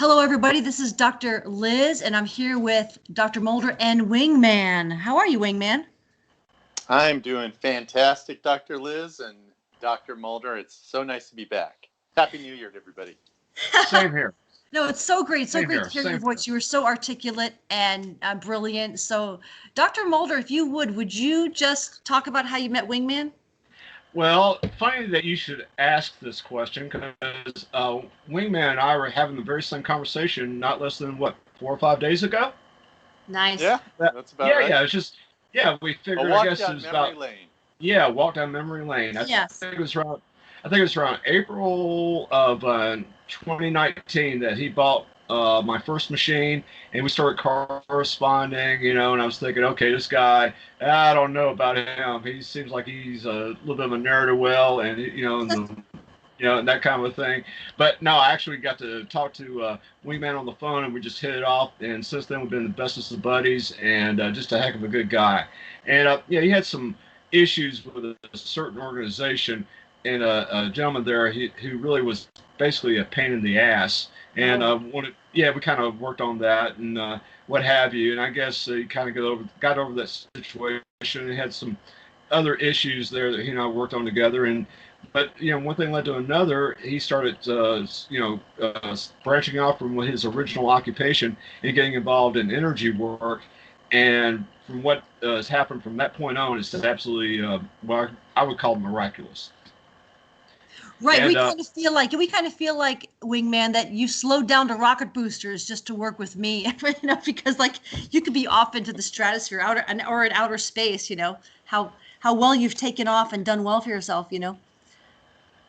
Hello, everybody. This is Dr. Liz, and I'm here with Dr. Mulder and Wingman. How are you, Wingman? I'm doing fantastic, Dr. Liz and Dr. Mulder. It's so nice to be back. Happy New Year to everybody. Same here. No, it's so great. So Same great here. to hear your Same voice. here. You were so articulate and brilliant. So, Dr. Mulder, if you would you just talk about how you met Wingman? Well, funny that you should ask this question because Wingman and I were having the very same conversation not less than, what, 4 or 5 days ago? Nice. Yeah, that's about right. Yeah, it's just, yeah, we A figured, I walk guess it down was memory about, lane. yeah, walk down memory lane. Yes. I think it was around April of 2019 that he bought my first machine, and we started corresponding. And I was thinking, okay, this guy, I don't know about him. He seems like he's a little bit of a nerd well, and and that kind of a thing. But no, I actually got to talk to Wingman on the phone, and we just hit it off. And since then, we've been the bestest of buddies, and just a heck of a good guy. And he had some issues with a certain organization, and a gentleman there who really was basically a pain in the ass. And we kind of worked on that and what have you. And I guess he kind of got over that situation and had some other issues there that he and I worked on together. But one thing led to another. He started, branching off from his original occupation and getting involved in energy work. And from what has happened from that point on, it's absolutely what I would call miraculous. Right. And We kind of feel like Wingman that you slowed down to rocket boosters just to work with me, because like you could be off into the stratosphere, or in outer space. How well you've taken off and done well for yourself.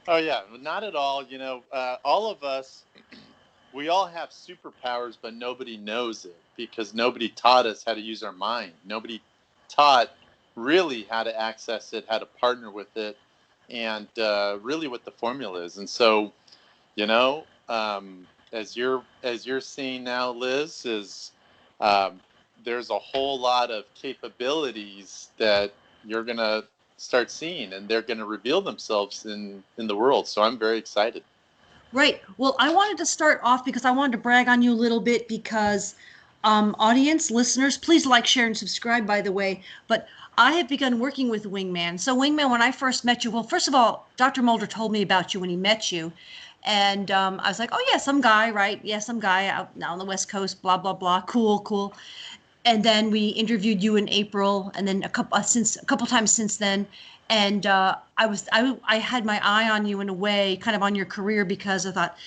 Oh, yeah, not at all. All of us, we all have superpowers, but nobody knows it because nobody taught us how to use our mind. Nobody taught really how to access it, how to partner with it, and really what the formula is. And so, as you're seeing now, Liz, is there's a whole lot of capabilities that you're gonna start seeing, and they're gonna reveal themselves in the world. So I'm very excited. Right. Well, I wanted to start off because I wanted to brag on you a little bit because, audience, listeners, please like, share, and subscribe, by the way. But I have begun working with Wingman. So, Wingman, when I first met you, well, first of all, Dr. Mulder told me about you when he met you. And I was like, oh, yeah, some guy, right? Yeah, some guy out now on the West Coast, blah, blah, blah. Cool, cool. And then we interviewed you in April, and then a couple times since then. And I had my eye on you in a way, kind of on your career, because I thought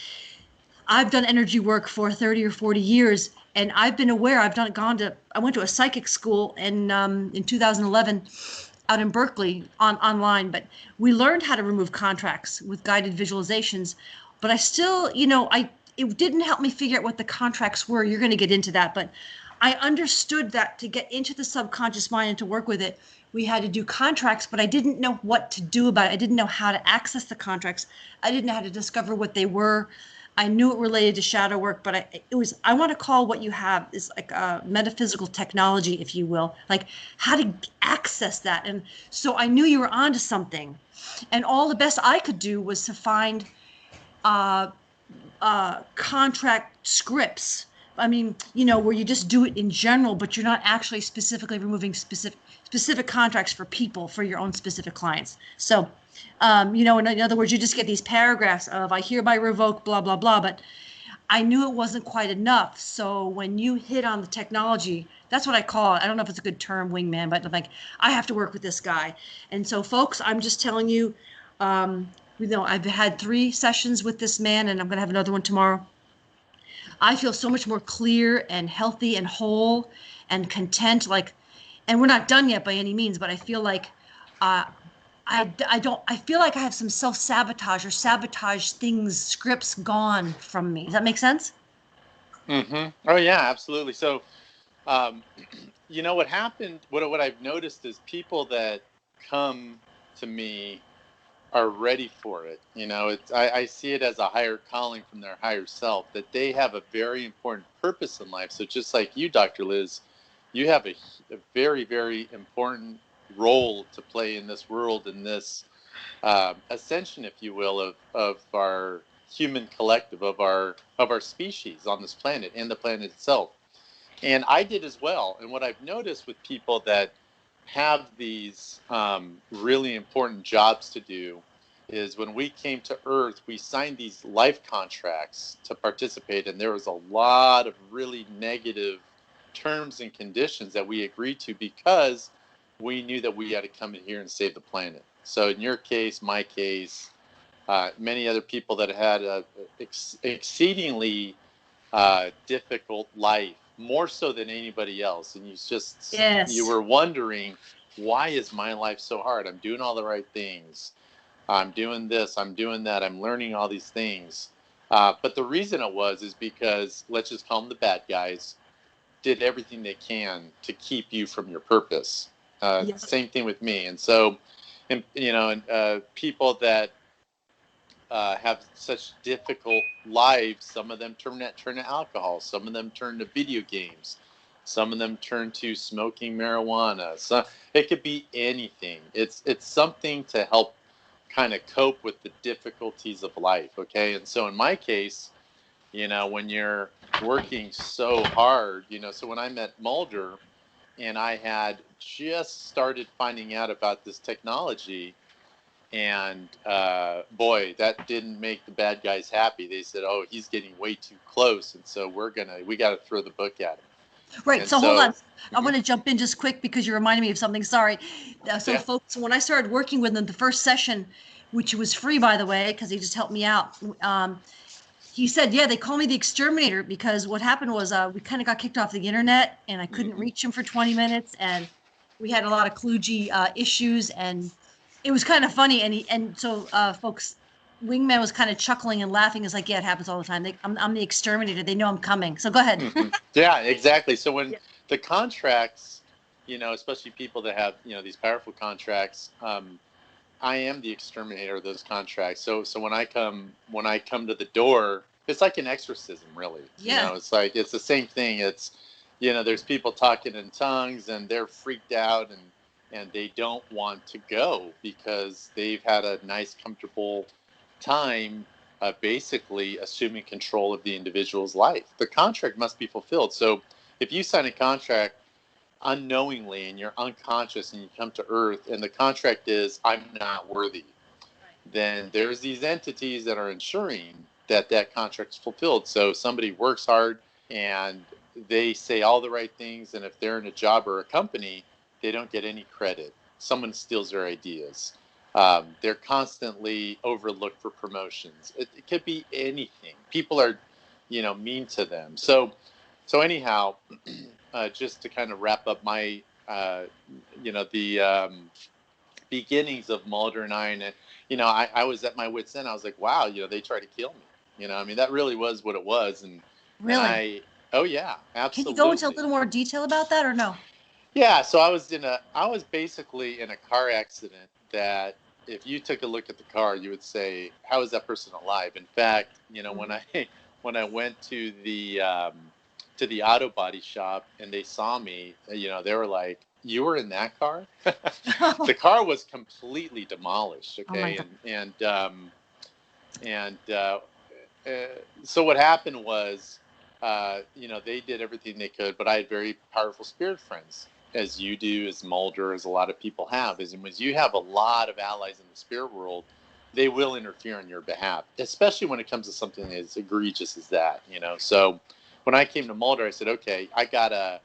I've done energy work for 30 or 40 years, and I've been aware. I went to a psychic school in 2011 out in Berkeley online, but we learned how to remove contracts with guided visualizations. But I still, it didn't help me figure out what the contracts were. You're going to get into that, but I understood that to get into the subconscious mind and to work with it, we had to do contracts, but I didn't know what to do about it. I didn't know how to access the contracts. I didn't know how to discover what they were. I knew it related to shadow work, but I want to call what you have is like a metaphysical technology, if you will, like how to access that. And so I knew you were onto something. And all the best I could do was to find contract scripts. I mean, where you just do it in general, but you're not actually specifically removing specific contracts for people, for your own specific clients. So, in other words, you just get these paragraphs of I hereby revoke blah, blah, blah. But I knew it wasn't quite enough. So when you hit on the technology, that's what I call it. I don't know if it's a good term, Wingman, but I'm like, I have to work with this guy. And so, folks, I'm just telling you, I've had 3 sessions with this man, and I'm going to have another one tomorrow. I feel so much more clear and healthy and whole and content. And we're not done yet by any means, but I feel like I feel like I have some self-sabotage or sabotage things, scripts gone from me. Does that make sense? Mm-hmm. Oh, yeah, absolutely. So, what happened, what I've noticed is people that come to me are ready for it. I see it as a higher calling from their higher self, that they have a very important purpose in life. So just like you, Dr. Liz, you have a very, very important role to play in this world, in this ascension, if you will, of our human collective of our species on this planet and the planet itself. And I did as well. And what I've noticed with people that have these really important jobs to do is when we came to Earth, we signed these life contracts to participate, and there was a lot of really negative terms and conditions that we agreed to because we knew that we had to come in here and save the planet. So in your case, my case, many other people that had a exceedingly difficult life, more so than anybody else, and you were wondering, why is my life so hard? I'm doing all the right things. I'm doing this, I'm doing that, I'm learning all these things. But the reason it was is because, let's just call them the bad guys, did everything they can to keep you from your purpose. Same thing with me. And so, people that have such difficult lives, some of them turn to alcohol, some of them turn to video games, some of them turn to smoking marijuana. So it could be anything. It's something to help kind of cope with the difficulties of life. Okay. And so in my case, when you're working so hard, so when I met Mulder and I had just started finding out about this technology, and boy, that didn't make the bad guys happy. They said, "Oh, he's getting way too close, and so we got to throw the book at him." Right. And so hold on. I want to jump in just quick because you reminded me of something. Sorry. Folks, when I started working with him, the first session, which was free, by the way, because he just helped me out. He said, they call me the exterminator because what happened was we kind of got kicked off the internet and I couldn't reach him for 20 minutes. And we had a lot of kludgy issues, and it was kind of funny. So folks, Wingman was kind of chuckling and laughing. It's like, it happens all the time. I'm the exterminator. They know I'm coming. So go ahead. Yeah, exactly. So when the contracts, especially people that have, these powerful contracts, I am the exterminator of those contracts. So when I come to the door, it's like an exorcism, really. Yeah. It's like, it's the same thing. It's, there's people talking in tongues and they're freaked out and they don't want to go because they've had a nice, comfortable time, basically assuming control of the individual's life. The contract must be fulfilled. So if you sign a contract unknowingly and you're unconscious and you come to Earth and the contract is, I'm not worthy, then there's these entities that are ensuring that contract's fulfilled. So somebody works hard and they say all the right things, and if they're in a job or a company, they don't get any credit. Someone steals their ideas. They're constantly overlooked for promotions. It could be anything. People are, mean to them. So anyhow, just to kind of wrap up my, the beginnings of Mulder and I, and I was at my wit's end. I was like, wow, they tried to kill me. That really was what it was. And really, oh yeah, absolutely. Can you go into a little more detail about that, or no? Yeah, so I was basically in a car accident that if you took a look at the car, you would say, how is that person alive? In fact, when I went to the auto body shop and they saw me, they were like, you were in that car? The car was completely demolished. Okay. So what happened was, they did everything they could, but I had very powerful spirit friends, as you do, as Mulder, as a lot of people have. As you have a lot of allies in the spirit world, they will interfere on your behalf, especially when it comes to something as egregious as that. So when I came to Mulder, I said, okay, I gotta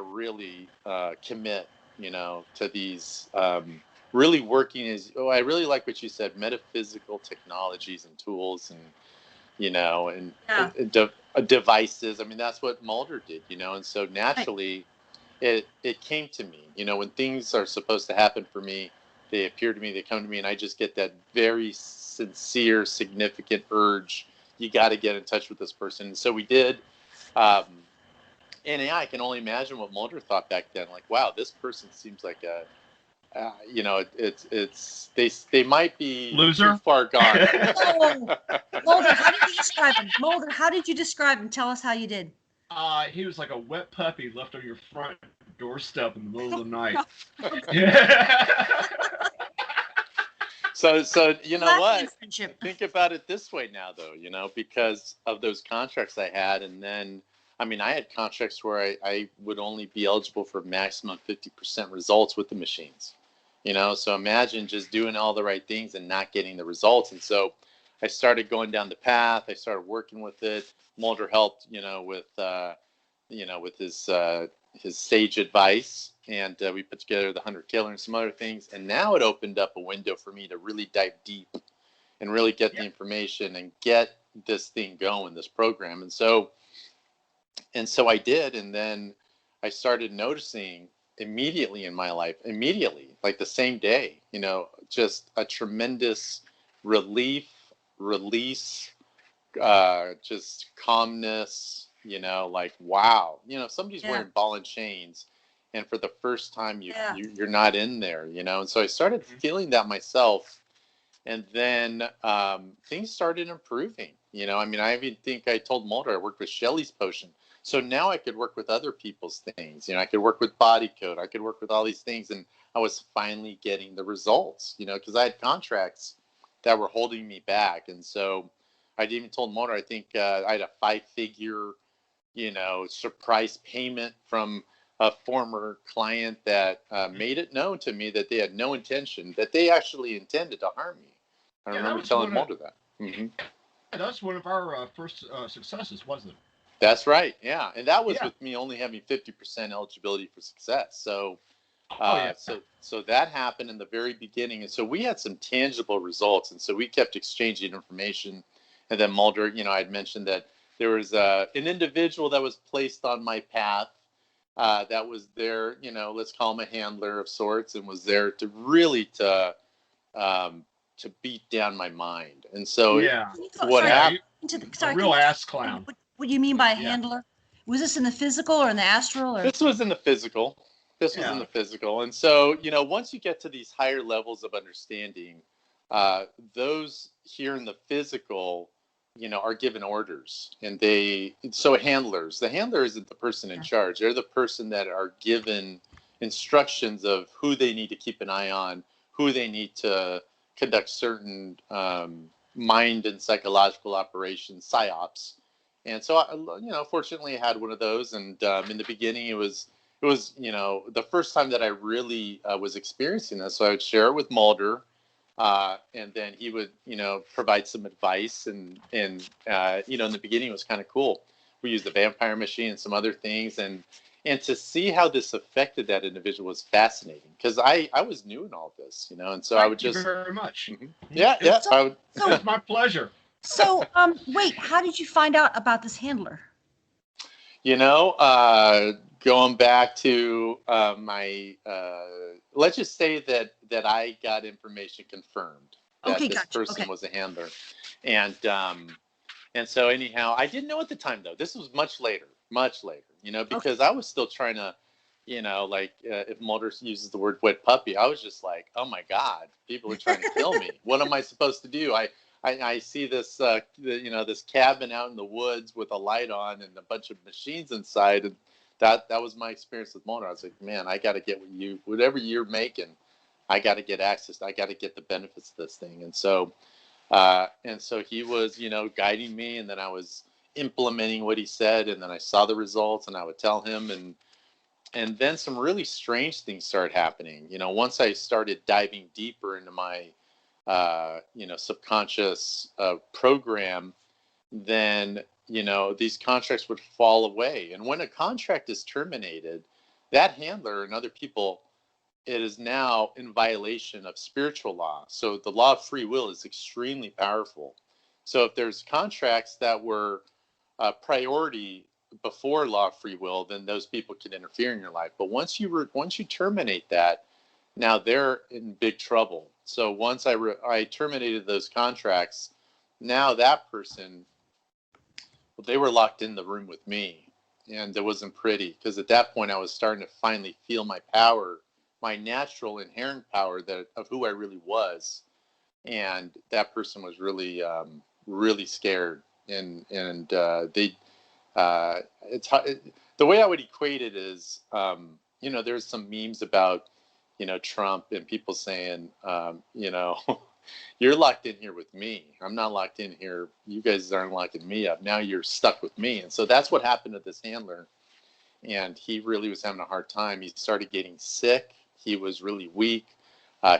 really commit, to these really working as, I really like what you said, metaphysical technologies and tools and, devices. I mean, that's what Mulder did, and so naturally it came to me, when things are supposed to happen for me, they appear to me, they come to me, and I just get that very sincere, significant urge. You got to get in touch with this person. And so we did. And I can only imagine what Mulder thought back then. Like, wow, this person seems like a, they might be loser, too far gone. Mulder, how did you describe him? Mulder, how did you describe him? Tell us how you did. He was like a wet puppy left on your front doorstep in the middle of the night. So you know what? think about it this way now, though, because of those contracts I had. And then, I mean, I had contracts where I would only be eligible for maximum 50% results with the machines, so imagine just doing all the right things and not getting the results. And so I started going down the path. I started working with it. Mulder helped, with his sage advice, and we put together the 100 killer and some other things. And now it opened up a window for me to really dive deep and really get the information and get this thing going, this program. And so I did. And then I started noticing immediately in my life, like the same day, just a tremendous relief, release, just calmness, like, wow, somebody's wearing ball and chains. And for the first time, you're not in there, And so I started feeling that myself. And then things started improving. I mean, I even think I told Mulder I worked with Shelley's potion. So now I could work with other people's things. I could work with body code. I could work with all these things. And I was finally getting the results, because I had contracts that were holding me back. And so I even told Mulder, I think I had a 5-figure, surprise payment from a former client that made it known to me that they had no intention, that they actually intended to harm me. I remember telling Mulder that. Mm-hmm. Yeah, that's one of our first successes, wasn't it? That's right. Yeah. And that was with me only having 50% eligibility for success. So, so that happened in the very beginning. And so we had some tangible results. And so we kept exchanging information. And then Mulder, I'd mentioned that there was an individual that was placed on my path that was there, let's call him a handler of sorts, and was there to really to beat down my mind. And so what happened? A real ass clown. What do you mean by a handler? Was this in the physical or in the astral? Or? This was in the physical. In the physical. And so, once you get to these higher levels of understanding, those here in the physical, are given orders. And handlers, the handler isn't the person in charge. They're the person that are given instructions of who they need to keep an eye on, who they need to conduct certain mind and psychological operations, psyops. And so, fortunately, I had one of those. And in the beginning, it was the first time that I really was experiencing this. So I would share it with Mulder, and then he would, provide some advice. And in the beginning, it was kind of cool. We used the vampire machine and some other things, and to see how this affected that individual was fascinating, because I was new in all this, and so I would just. Thank you very much. Mm-hmm. Yeah. It was my pleasure. So, wait, how did you find out about this handler? Going back to my, let's just say that I got information confirmed that this person was a handler, and so anyhow, I didn't know at the time, though. This was much later, because I was still trying to, if Mulder uses the word wet puppy, I was just like, oh my God, people are trying to kill me. What am I supposed to do? I see this, this cabin out in the woods with a light on and a bunch of machines inside. And that was my experience with Mulder. I was like, man, I got to get whatever you're making, I got to get access. I got to get the benefits of this thing. And so he was, guiding me, and then I was implementing what he said, and then I saw the results, and I would tell him, and then some really strange things started happening. Once I started diving deeper into my subconscious program, then, these contracts would fall away. And when a contract is terminated, that handler and other people, it is now in violation of spiritual law. So the law of free will is extremely powerful. So if there's contracts that were a priority before law of free will, then those people can interfere in your life. But once you terminate that, now they're in big trouble. So once I terminated those contracts, now that person, they were locked in the room with me, and it wasn't pretty, because at that point I was starting to finally feel my power, my natural inherent power of who I really was. And that person was really, really scared. And it's the way I would equate it is, there's some memes about, Trump and people saying, You're locked in here with me. I'm not locked in here. You guys aren't locking me up. Now you're stuck with me. And so that's what happened to this handler. And he really was having a hard time. He started getting sick. He was really weak.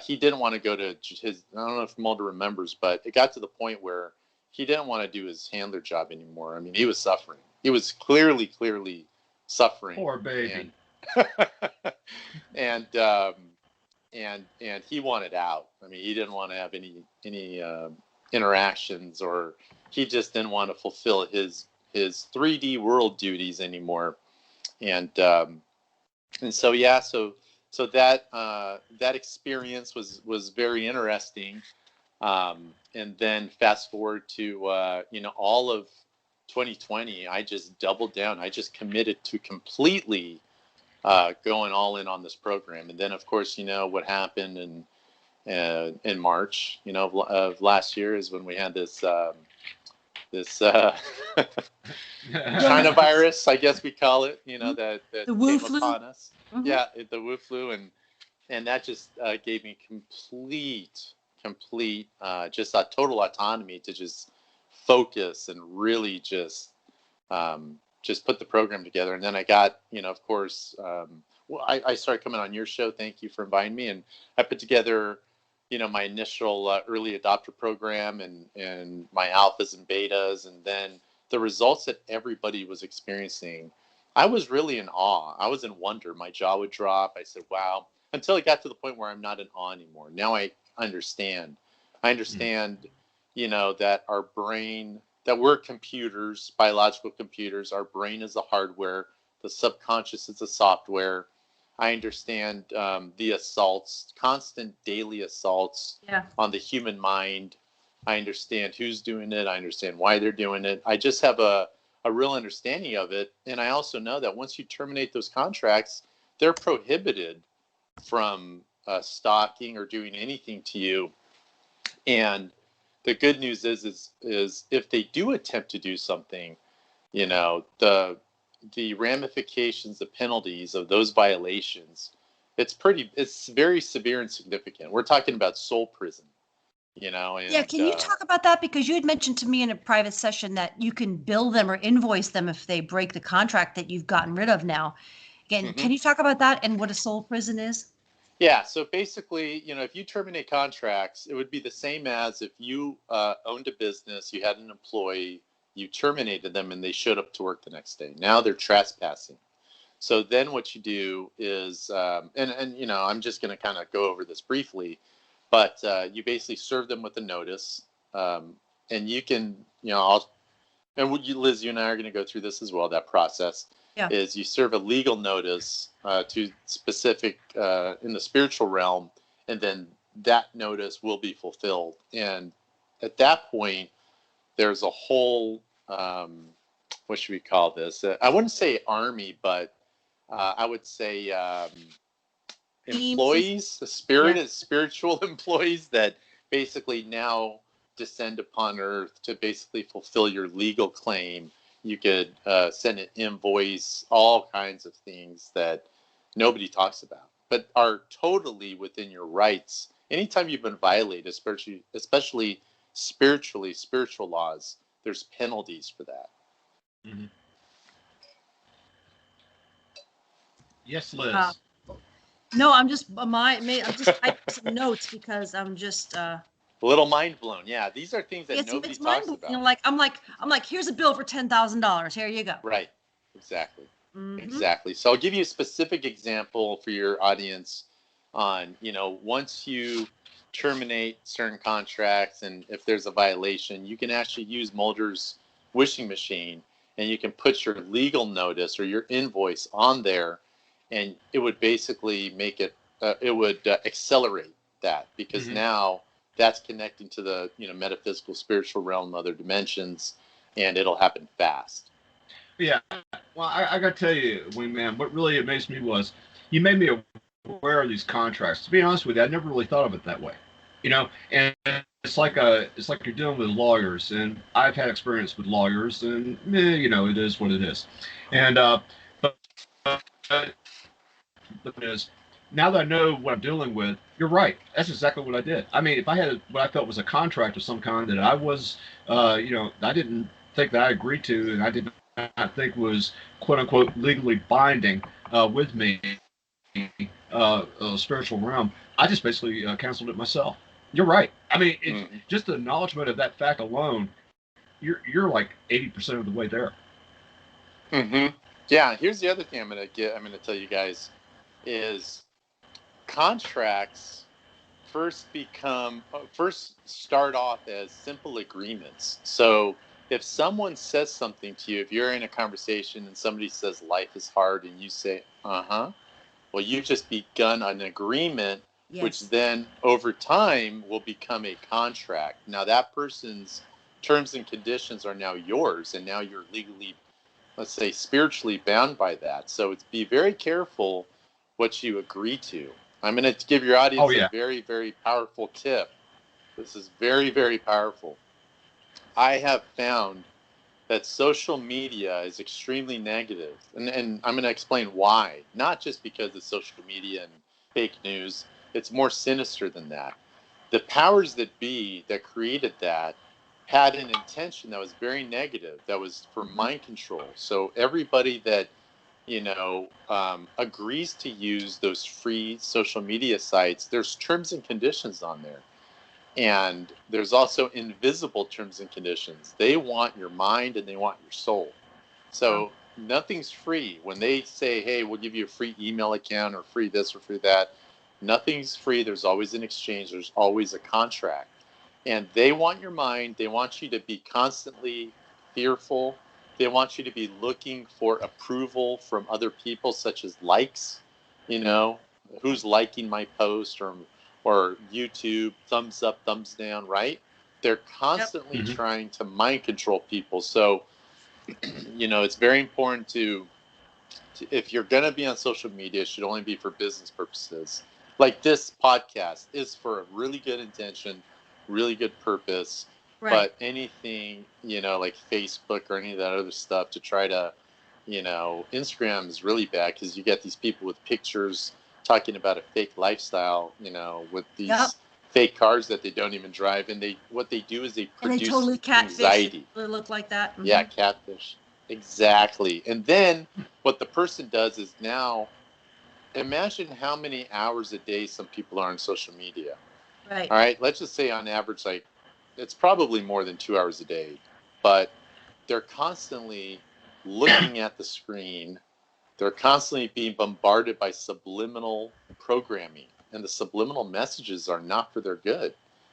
He didn't want to go to his, I don't know if Mulder remembers, but it got to the point where he didn't want to do his handler job anymore. I mean, he was suffering. He was clearly suffering. Poor baby. And, and he wanted out. I mean, he didn't want to have any interactions, or he just didn't want to fulfill his 3D world duties anymore. And so yeah, so that experience was very interesting. And then fast forward to all of 2020, I just doubled down. I just committed to completely going all in on this program. And then of course, what happened in March, of last year is when we had this China virus, I guess we call it, that the Wu came flu. upon us. Mm-hmm. Yeah, the Wu flu, and that just gave me complete, just a total autonomy to just focus and really just put the program together. And then I got, of course, I started coming on your show. Thank you for inviting me, and I put together, my initial early adopter program and my alphas and betas, and then the results that everybody was experiencing. I was really in awe. I was in wonder. My jaw would drop. I said, wow, until it got to the point where I'm not in awe anymore. Now I understand. That our brain, that we're computers, biological computers. Our brain is the hardware. The subconscious is the software. I understand the assaults, constant daily assaults on the human mind. I understand who's doing it. I understand why they're doing it. I just have a real understanding of it. And I also know that once you terminate those contracts, they're prohibited from stalking or doing anything to you. And the good news is if they do attempt to do something, the ramifications, the penalties of those violations, it's very severe and significant. We're talking about soul prison, And, yeah, can you talk about that? Because you had mentioned to me in a private session that you can bill them or invoice them if they break the contract that you've gotten rid of now. Again, Can you talk about that and what a soul prison is? Yeah, so basically, if you terminate contracts, it would be the same as if you owned a business, you had an employee, you terminated them, and they showed up to work the next day. Now they're trespassing. So then what you do is, and I'm just going to kind of go over this briefly, but you basically serve them with a notice, and you can, Liz, you and I are going to go through this as well. That process is you serve a legal notice to specific in the spiritual realm, and then that notice will be fulfilled. And at that point, there's a whole, what should we call this? I wouldn't say army, but I would say employees, spiritual employees that basically now descend upon earth to basically fulfill your legal claim. You could send an invoice, all kinds of things that nobody talks about, but are totally within your rights. Anytime you've been violated, especially spiritual laws, there's penalties for that. Mm-hmm. Yes, Liz. No, I'm just typing some notes because I'm just a little mind blown. Yeah, these are things that nobody talks about. I'm like, here's a bill for $10,000. Here you go. Right. Exactly. Mm-hmm. Exactly. So I'll give you a specific example for your audience on, once you terminate certain contracts, and if there's a violation, you can actually use Mulder's wishing machine, and you can put your legal notice or your invoice on there, and it would basically make it, accelerate that, because now that's connecting to the, metaphysical, spiritual realm, other dimensions, and it'll happen fast. Yeah. Well, I got to tell you, Wingman, what really amazed me was you made me aware of these contracts. To be honest with you, I never really thought of it that way. And it's like you're dealing with lawyers, and I've had experience with lawyers, and it is what it is. And but the thing is, now that I know what I'm dealing with, you're right. That's exactly what I did. I mean, if I had what I felt was a contract of some kind that I was, I didn't think that I agreed to, and I did not think was quote unquote legally binding with me, spiritual realm, I just basically canceled it myself. You're right. I mean, it's Mm-hmm. just the acknowledgement of that fact alone. You're like 80% of the way there. Mm-hmm. Yeah. Here's the other thing I'm gonna tell you guys is contracts first start off as simple agreements. So if someone says something to you, if you're in a conversation and somebody says life is hard and you say, uh-huh, well, you've just begun an agreement, which Yes. then over time will become a contract. Now that person's terms and conditions are now yours, and now you're legally, let's say, spiritually bound by that. So it's be very careful what you agree to. I'm going to give your Oh audience a yeah. very, very powerful tip. This is very, very powerful. I have found that social media is extremely negative, and I'm going to explain why. Not just because of social media and fake news, it's more sinister than that. The powers that be that created that had an intention that was very negative, that was for Mm-hmm. mind control. So everybody that agrees to use those free social media sites, there's terms and conditions on there. And there's also invisible terms and conditions. They want your mind and they want your soul. Wow. So nothing's free. When they say, hey, we'll give you a free email account or free this or free that, nothing's free. There's always an exchange, there's always a contract. And they want your mind. They want you to be constantly fearful. They want you to be looking for approval from other people, such as likes, you know, who's liking my post, or YouTube, thumbs up, thumbs down, right? They're Yep. constantly Hmm. trying to mind control people. So, it's very important if you're going to be on social media, it should only be for business purposes. Like this podcast is for a really good intention, really good purpose. Right. But anything, like Facebook or any of that other stuff to try to, Instagram is really bad because you get these people with pictures talking about a fake lifestyle, with Yep. these fake cars that they don't even drive. And what they do is they And they produce totally catfish. anxiety. They look like that. Yeah, Mm-hmm. catfish. Exactly. And then what the person does is now imagine how many hours a day some people are on social media. Right. All right. Let's just say on average, like it's probably more than 2 hours a day, but they're constantly looking at the screen. They're constantly being bombarded by subliminal programming. And the subliminal messages are not for their good.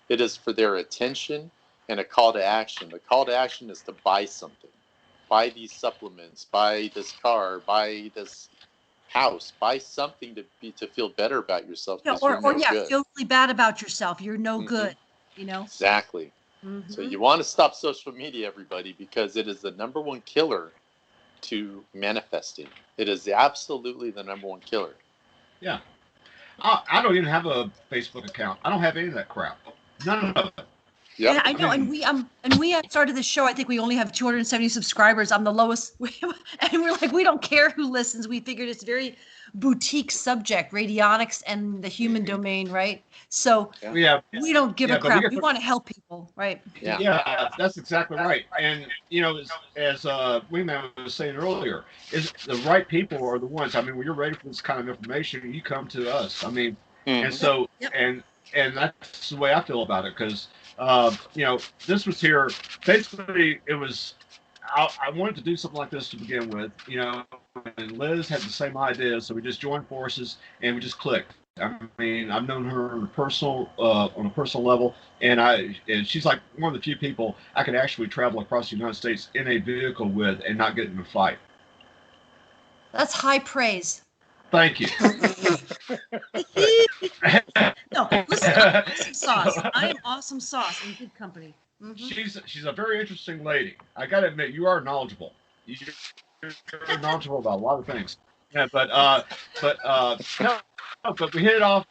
It is for their attention and a call to action. The call to action is to buy something. Buy these supplements, buy this car, buy this house, buy something to feel better about yourself Yeah. because you're Or no yeah, good. feel really bad about yourself. You're no Hmm. good. You know. Exactly. So Mm-hmm. you want to stop social media, everybody, because it is the number one killer to manifesting. It is absolutely the number one killer. Yeah. I don't even have a Facebook account. I don't have any of that crap. None of it. And Yep. I I know, and mean, we started this show. I think we only have 270 subscribers. I'm the lowest, and we're like, we don't care who listens. We figured it's very boutique subject, radionics and the human domain, right? So Yeah. yeah, we don't give a but we crap. get We want to help people, right? Yeah. yeah, that's exactly right. And as Wingman was saying earlier, is the right people are the ones. I mean, when you're ready for this kind of information, you come to us. I mean, and Hmm. Yep. so Yep. and that's the way I feel about it because this was here. Basically, it was. I wanted to do something like this to begin with, and Liz had the same idea, so we just joined forces and we just clicked. I mean, I've known her on a personal level, and she's like one of the few people I could actually travel across the United States in a vehicle with and not get in a fight. That's high praise. Thank you. No, listen, I'm awesome sauce. I am awesome sauce in good company. Mm-hmm. she's a very interesting lady. I got to admit, you are knowledgeable. You're knowledgeable about a lot of things. Yeah, no, but we hit it off.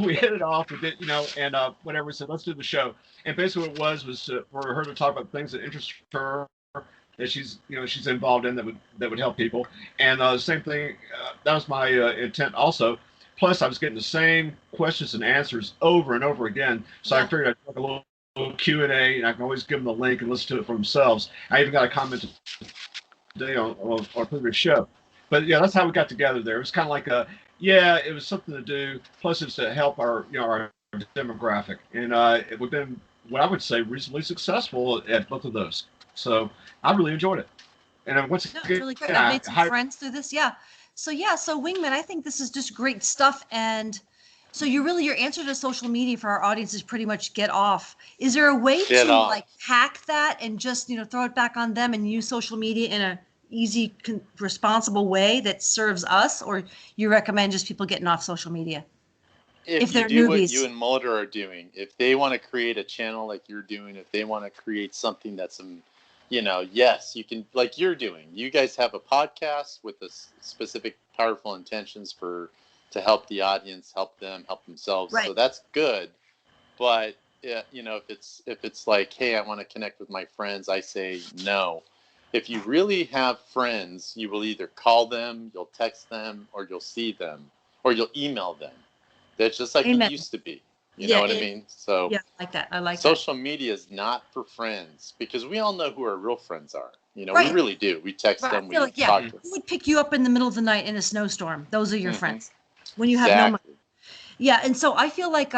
We hit it off. We did, and whatever. We said, let's do the show. And basically, what it was for her to talk about things that interest her, that she's involved in that would help people. And the same thing. That was my intent also Plus, I was getting the same questions and answers over and over again. So I Yeah. figured I'd make a little Q&A, and I can always give them the link and listen to it for themselves. I even got a comment today on our previous show. But yeah, that's how we got together there. It was kind of like yeah, it was something to do. Plus, it's to help our, our demographic, and we've been, what I would say, reasonably successful at both of those. So I really enjoyed it. And once No, it's again, really great. I've I made some highly friends through this. Yeah. So Wingman, I think this is just great stuff. And so your answer to social media for our audience is pretty much get off. Is there a way Get to off. like hack that and just, throw it back on them and use social media in a easy, responsible way that serves us? Or you recommend just people getting off social media if If you they're do what you newbies? and Mulder are doing, if they want to create a channel like you're doing, if they want to create something that's, yes, you can, like you're doing. You guys have a podcast with a specific powerful intentions to help the audience, help them, help themselves. Right. So that's good. But yeah, if it's like, hey, I want to connect with my friends, I say no. If you really have friends, you will either call them, you'll text them, or you'll see them, or you'll email them. That's just like it Amen. used to be. You know Yeah. what I mean? So Yeah. I like that. I like that. social media is not for friends because we all know who our real friends are. We Right. really do. We text Right. I them, feel we like, yeah, talk to them. who would pick you up in the middle of the night in a snowstorm? Those are your Hmm. friends when you have no money. Exactly. Yeah, and so I feel like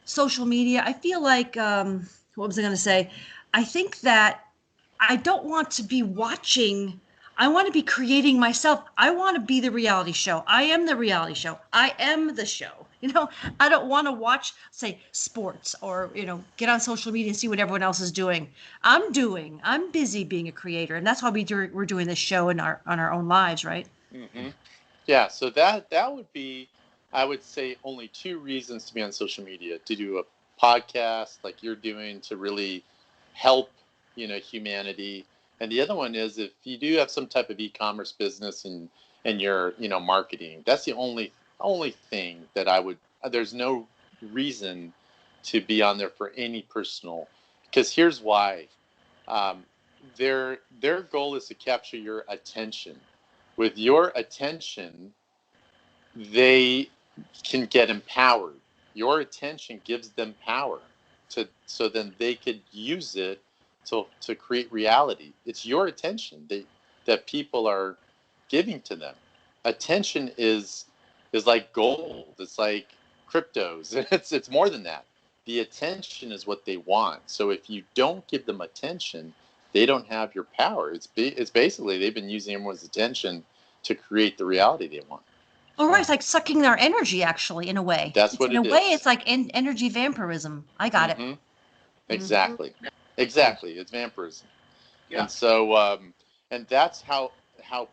social media, I feel like what was I going to say? I think that I don't want to be watching. I want to be creating myself. I want to be the reality show. I am the reality show. I am the show. I don't want to watch, say, sports or, get on social media and see what everyone else is doing. I'm busy being a creator. And that's why we're doing this show in on our own lives, right? Hmm. Yeah. So that would be, I would say, only two reasons to be on social media: to do a podcast like you're doing to really help, humanity. And the other one is if you do have some type of e-commerce business and you're, marketing. That's the only thing that I would. There's no reason to be on there for any personal. Because here's why. Um, their goal is to capture your attention. With your attention, they can get empowered. Your attention gives them power so then they could use it to create reality. It's your attention that people are giving to them. Attention is like gold. It's like cryptos. It's more than that. The attention is what they want. So if you don't give them attention, they don't have your power. It's basically they've been using everyone's attention to create the reality they want. Oh, right. It's like sucking their energy, actually, in a way. That's It's what in a it way, is. it's like energy vampirism. I got it. Hmm. Hmm. Exactly. Exactly. It's vampirism. yeah. And so, and that's how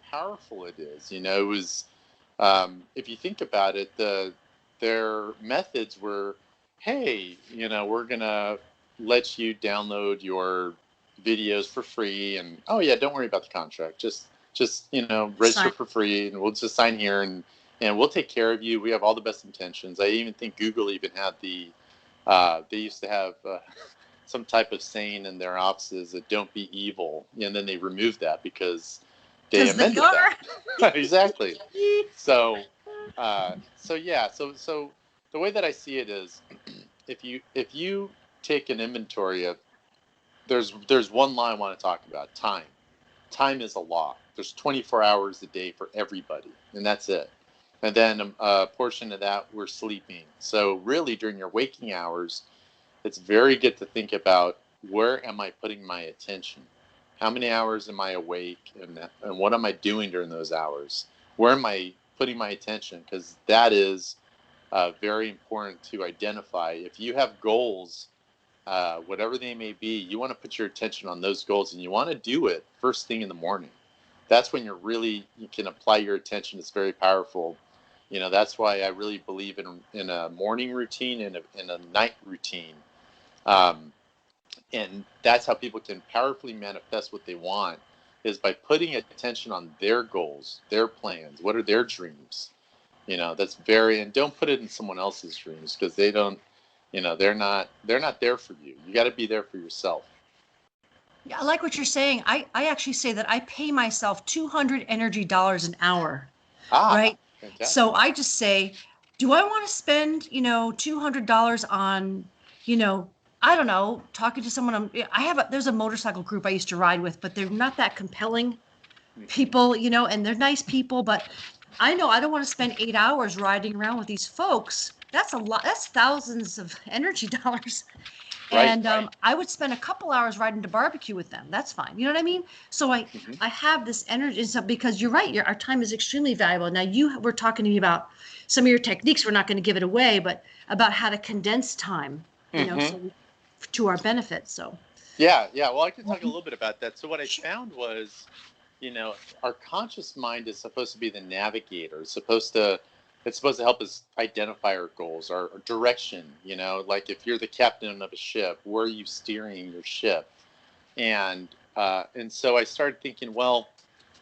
powerful it is. It was, if you think about it, their methods were, hey, we're gonna let you download your videos for free, and oh yeah, don't worry about the contract. Just register Sign. for free, and we'll just sign here, and we'll take care of you. We have all the best intentions. I even think Google even had they used to have some type of saying in their offices that don't be evil, and then they removed that because they Because they amended are. that. Exactly. So, so the way that I see it is, if you take an inventory of, there's one line I want to talk about: time. Time is a law. There's 24 hours a day for everybody, and that's it. And then a portion of that we're sleeping. So really, during your waking hours, it's very good to think about, where am I putting my attention? How many hours am I awake, and what am I doing during those hours? Where am I putting my attention? Because that is very important to identify. If you have goals, whatever they may be, you want to put your attention on those goals, and you want to do it first thing in the morning. That's when you can apply your attention. It's very powerful. That's why I really believe in a morning routine and in a night routine. Um, and that's how people can powerfully manifest what they want, is by putting attention on their goals, their plans. What are their dreams? That's and don't put it in someone else's dreams, because they don't, they're not there for you. You got to be there for yourself. Yeah, I like what you're saying. I actually say that I pay myself 200 energy dollars an hour, Ah, right? So fantastic. I just say, do I want to spend, $200 on, you know, I don't know, talking to someone? There's a motorcycle group I used to ride with, but they're not that compelling Mhm. people, and they're nice people, but I know I don't want to spend 8 hours riding around with these folks. That's a lot. That's thousands of energy dollars. Right. And I would spend a couple hours riding to barbecue with them. That's fine. You know what I mean? So Hmm. I have this energy. So because you're right, our time is extremely valuable. Now you were talking to me about some of your techniques. We're not going to give it away, but about how to condense time, Hmm. to our benefit. So Yeah, yeah. Well, I can talk a little bit about that. So what I found was, our conscious mind is supposed to be the navigator. It's supposed to help us identify our goals, our direction. Like if you're the captain of a ship, where are you steering your ship? And so I started thinking, well,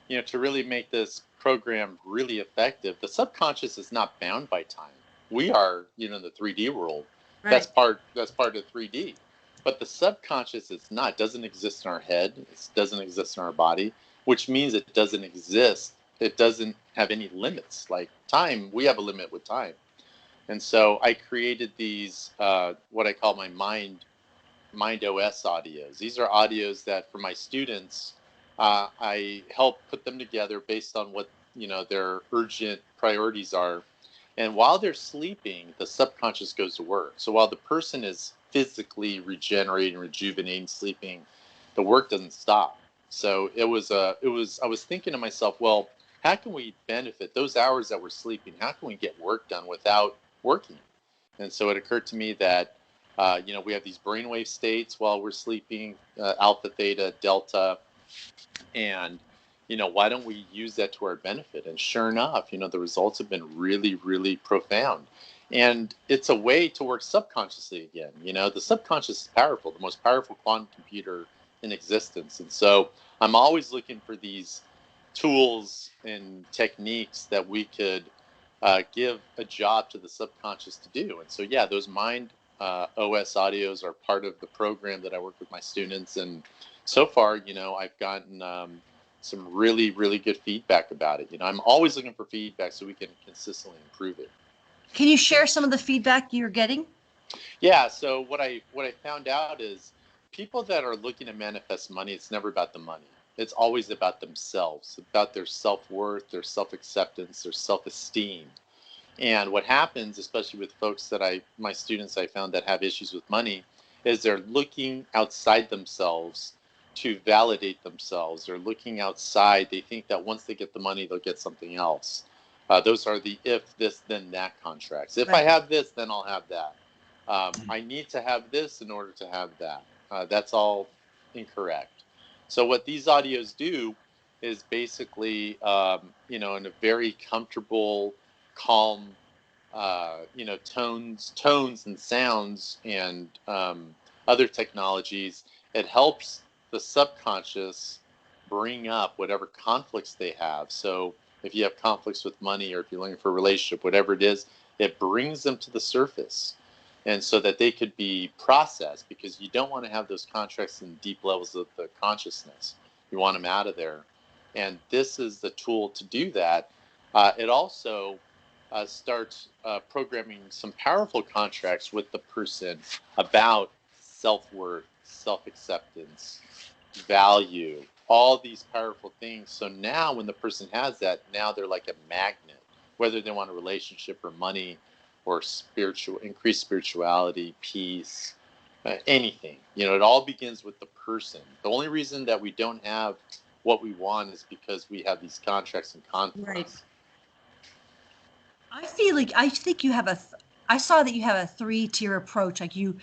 to really make this program really effective, the subconscious is not bound by time. We are, in the 3D world. right, That's part of 3D. But the subconscious is not, doesn't exist in our head. It doesn't exist in our body, which means it doesn't exist. It doesn't have any limits. Like time, we have a limit with time. And so I created these, what I call my Mind OS audios. These are audios that for my students, I help put them together based on what their urgent priorities are. And while they're sleeping, the subconscious goes to work. So while the person is physically regenerating, rejuvenating, sleeping, the work doesn't stop. So I was thinking to myself, well, how can we benefit those hours that we're sleeping? How can we get work done without working? And so it occurred to me that we have these brainwave states while we're sleeping, alpha, theta, delta, and why don't we use that to our benefit? And sure enough, the results have been really, really profound. And it's a way to work subconsciously again. The subconscious is powerful, the most powerful quantum computer in existence. And so I'm always looking for these tools and techniques that we could give a job to the subconscious to do. And so, yeah, those mind OS audios are part of the program that I work with my students. And so far, I've gotten some really, really good feedback about it. I'm always looking for feedback so we can consistently improve it. can you share some of the feedback you're getting? Yeah. So what I found out is people that are looking to manifest money, it's never about the money. It's always about themselves, about their self worth, their self acceptance, their self esteem. And what happens, especially with folks my students I found that have issues with money, is they're looking outside themselves to validate themselves. They're looking outside. They think that once they get the money, they'll get something else. Those are the if this, then that contracts. If I Right. have this, then I'll have that. I need to have this in order to have that. That's all incorrect. So, what these audios do is basically, in a very comfortable, calm, tones and sounds and other technologies. It helps the subconscious bring up whatever conflicts they have. So if you have conflicts with money or if you're looking for a relationship, whatever it is, it brings them to the surface. And so that they could be processed because you don't want to have those contracts in deep levels of the consciousness. You want them out of there. And this is the tool to do that. It also starts programming some powerful contracts with the person about self worth, self acceptance, value, all these powerful things. So now, when the person has that, now they're like a magnet, whether they want a relationship or money or increased spirituality, peace, anything. It all begins with the person. The only reason that we don't have what we want is because we have these contracts and Right. conflicts. I think you have I saw that you have a three-tier approach. Like you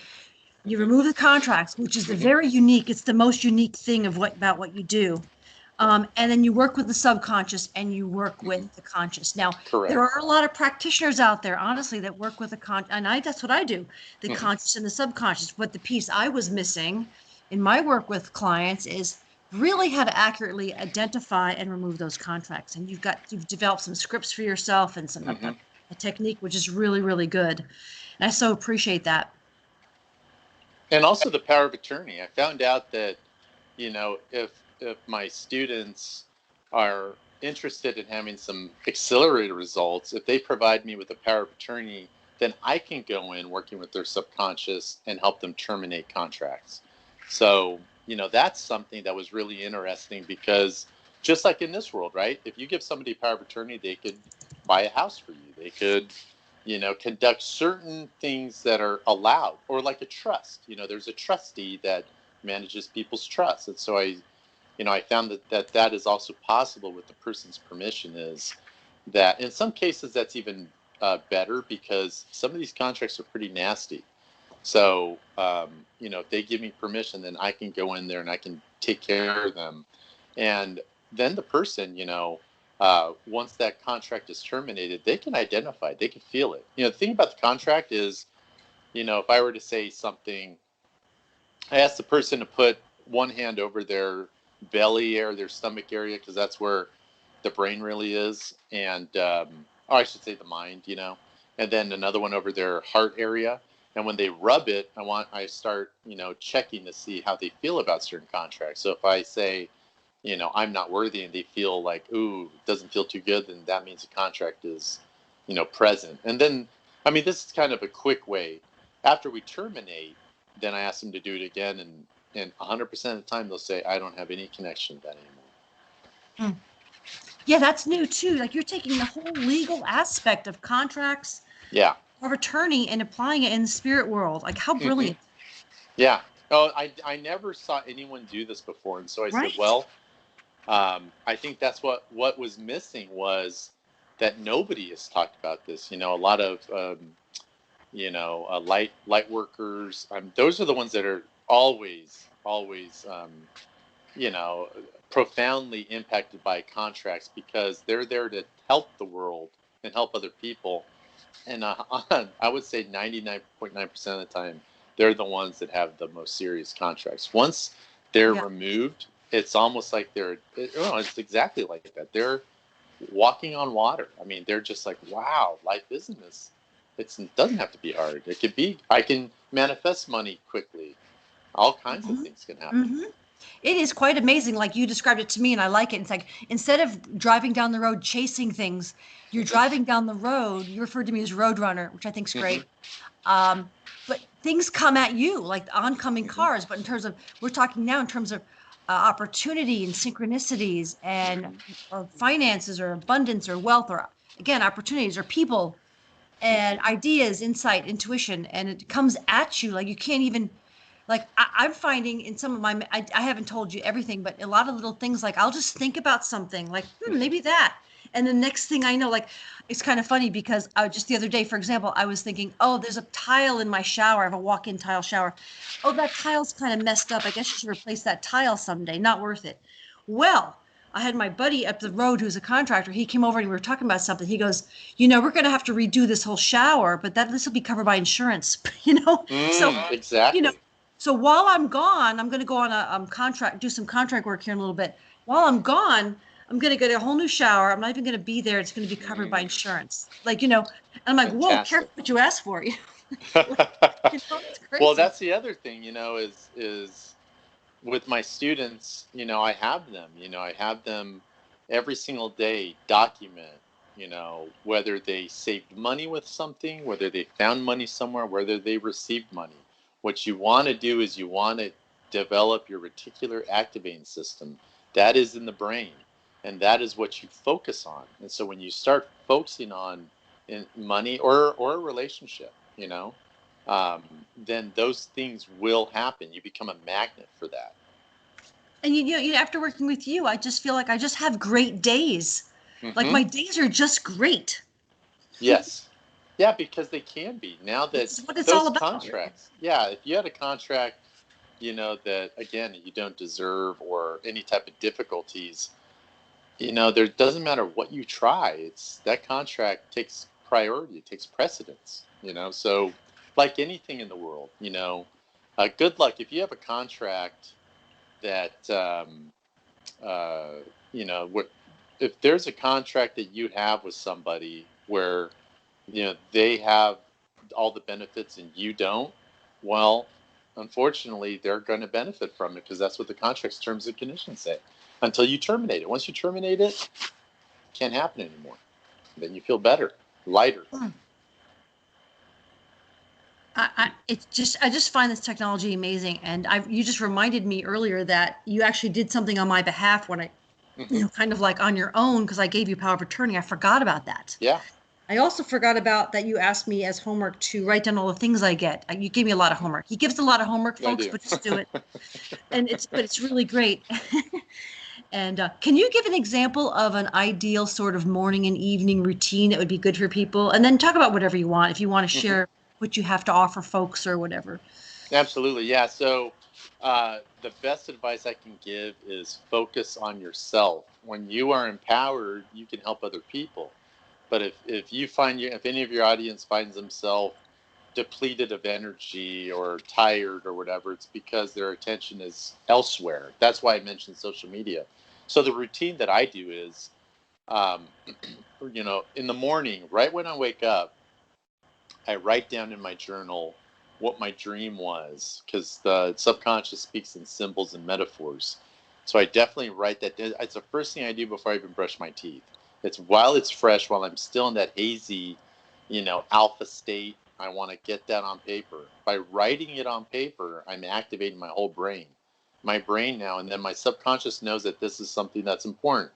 Hmm. remove the contracts, which is the Hmm. very unique. It's the most unique thing of what you do. And then you work with the subconscious and you work Hmm. with the conscious. Now, there Correct. are a lot of practitioners out there, honestly, that work with and that's what I do, the Hmm. conscious and the subconscious. But the piece I was missing in my work with clients is really how to accurately identify and remove those contracts. And you've developed some scripts for yourself and Hmm. a technique, which is really, really good. And I so appreciate that. And also the power of attorney. I found out that if my students are interested in having some accelerated results, if they provide me with a power of attorney, then I can go in working with their subconscious and help them terminate contracts. So, that's something that was really interesting because just like in this world, right? If you give somebody power of attorney, they could buy a house for you. They could, conduct certain things that are allowed, or like a trust. There's a trustee that manages people's trust. And so I found that is also possible with the person's permission. Is that in some cases that's even better because some of these contracts are pretty nasty. So, if they give me permission, then I can go in there and I can take care of them. And then the person, once that contract is terminated, they can identify it, they can feel it. The thing about the contract is, if I were to say something, I ask the person to put one hand over their belly or their stomach area because that's where the brain really is, and or I should say the mind, and then another one over their heart area. And when they rub it, I start checking to see how they feel about certain contracts. So if I say, I'm not worthy, and they feel like, ooh, it doesn't feel too good, then that means the contract is, present. And then, this is kind of a quick way. After we terminate, then I ask them to do it again, and 100% of the time they'll say, I don't have any connection to that anymore. Mm. Yeah, that's new too. Like you're taking the whole legal aspect of contracts, Yeah. of attorney, and applying it in the spirit world. Like how brilliant. Yeah. Oh, I never saw anyone do this before. And so I said, Right. well, I think that's what was missing was that nobody has talked about this. A lot of, light workers. Those are the ones that are always, you know, profoundly impacted by contracts because they're there to help the world and help other people. And I would say 99.9% of the time, they're the ones that have the most serious contracts. Once they're Yeah. removed, it's almost like it's exactly like that. They're walking on water. They're just like, wow, life isn't this. It doesn't have to be hard. It could be, I can manifest money quickly. All kinds of Mm-hmm. things can happen. Mm-hmm. It is quite amazing. Like you described it to me, and I like it. It's like instead of driving down the road chasing things, you're driving down the road. You referred to me as roadrunner, which I think is great. Um, but things come at you like oncoming cars. But in terms of, we're talking now in terms of opportunity and synchronicities and or finances or abundance or wealth or again opportunities or people and ideas, insight, intuition, and it comes at you like you can't even like I'm finding in some of my I haven't told you everything, but a lot of little things like I'll just think about something like maybe that, and the next thing I know, like it's kind of funny because just the other day, for example, I was thinking, oh, there's a tile in my shower. I have a walk-in tile shower. Oh, that tile's kind of messed up. I guess you should replace that tile someday. Not worth it. Well, I had my buddy up the road who's a contractor. He came over and we were talking about something. He goes, we're going to have to redo this whole shower, but this will be covered by insurance, So, you know, Exactly. so while I'm gone, I'm going to go on a contract, do some contract work here in a little bit. While I'm gone, I'm going to get a whole new shower. I'm not even going to be there. It's going to be covered by insurance. And I'm like, whoa, careful Fantastic. what you ask for. It's Well, crazy. that's the other thing, is with my students, I have them every single day document, whether they saved money with something, whether they found money somewhere, whether they received money. What you want to do is you want to develop your reticular activating system. That is in the brain, and that is what you focus on. And so when you start focusing on money or a relationship, then those things will happen. You become a magnet for that. And after working with you, I just feel like I just have great days. Like Hmm. my days are just great. Yes. Yeah, because they can be. Now that It's what it's all those about, right? contracts, yeah, if you had a contract, that again, you don't deserve or any type of difficulties, there doesn't matter what you try. It's that contract takes priority, it takes precedence, So, like anything in the world, good luck if you have a contract that, uh, what if there's a contract that you have with somebody where they have all the benefits and you don't, well, unfortunately they're going to benefit from it because that's what the contract's terms and conditions say until you terminate it. Once you terminate it, can't happen anymore. Then you feel better, lighter. I just find this technology amazing, and you just reminded me earlier that you actually did something on my behalf when Hmm. kind of like on your own, because I gave you power of attorney. I forgot about that. Yeah, I also forgot about that you asked me as homework to write down all the things I get. You gave me a lot of homework. He gives a lot of homework, I folks, do. but just do it. And it's really great. And can you give an example of an ideal sort of morning and evening routine that would be good for people? And then talk about whatever you want, if you want to Hmm. share what you have to offer folks or whatever. Absolutely, yeah. So the best advice I can give is focus on yourself. When you are empowered, you can help other people. But if you find if any of your audience finds themselves depleted of energy or tired or whatever, it's because their attention is elsewhere. That's why I mentioned social media. So the routine that I do is, um, in the morning, right when I wake up, I write down in my journal what my dream was, because the subconscious speaks in symbols and metaphors. So I definitely write that. It's the first thing I do before I even brush my teeth. It's while it's fresh, while I'm still in that hazy, alpha state. I want to get that on paper. By writing it on paper, I'm activating my whole brain, my brain now, and then my subconscious knows that this is something that's important.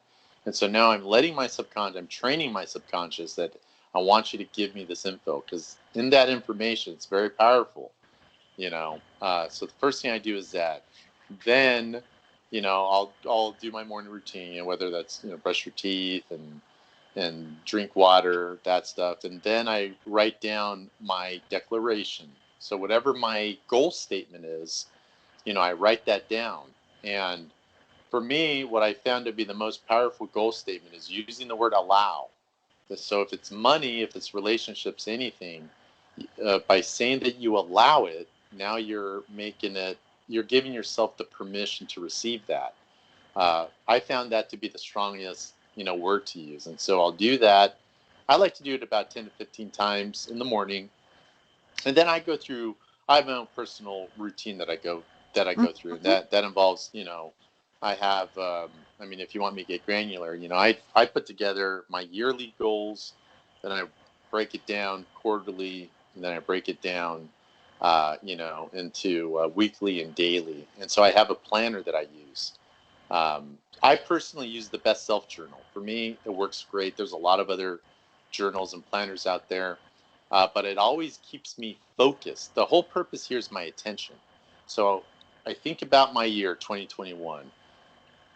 And so now I'm training my subconscious that I want you to give me this info, because in that information, it's very powerful. So the first thing I do is that. Then, I'll do my morning routine, whether that's brush your teeth and drink water, that stuff, and then I write down my declaration. So whatever my goal statement is, I write that down. And for me, what I found to be the most powerful goal statement is using the word allow. So if it's money, if it's relationships, anything, by saying that you allow it, now you're giving yourself the permission to receive that. I found that to be the strongest, word to use. And so I'll do that. I like to do it about 10 to 15 times in the morning. And then I have my own personal routine that I go through. And Mhm. that involves, I have, if you want me to get granular, I put together my yearly goals, then I break it down quarterly, and then I break it down, into weekly and daily. And so I have a planner that I use. I personally use the Best Self Journal. For me, it works great. There's a lot of other journals and planners out there, but it always keeps me focused. The whole purpose here is my attention. So I think about my year 2021.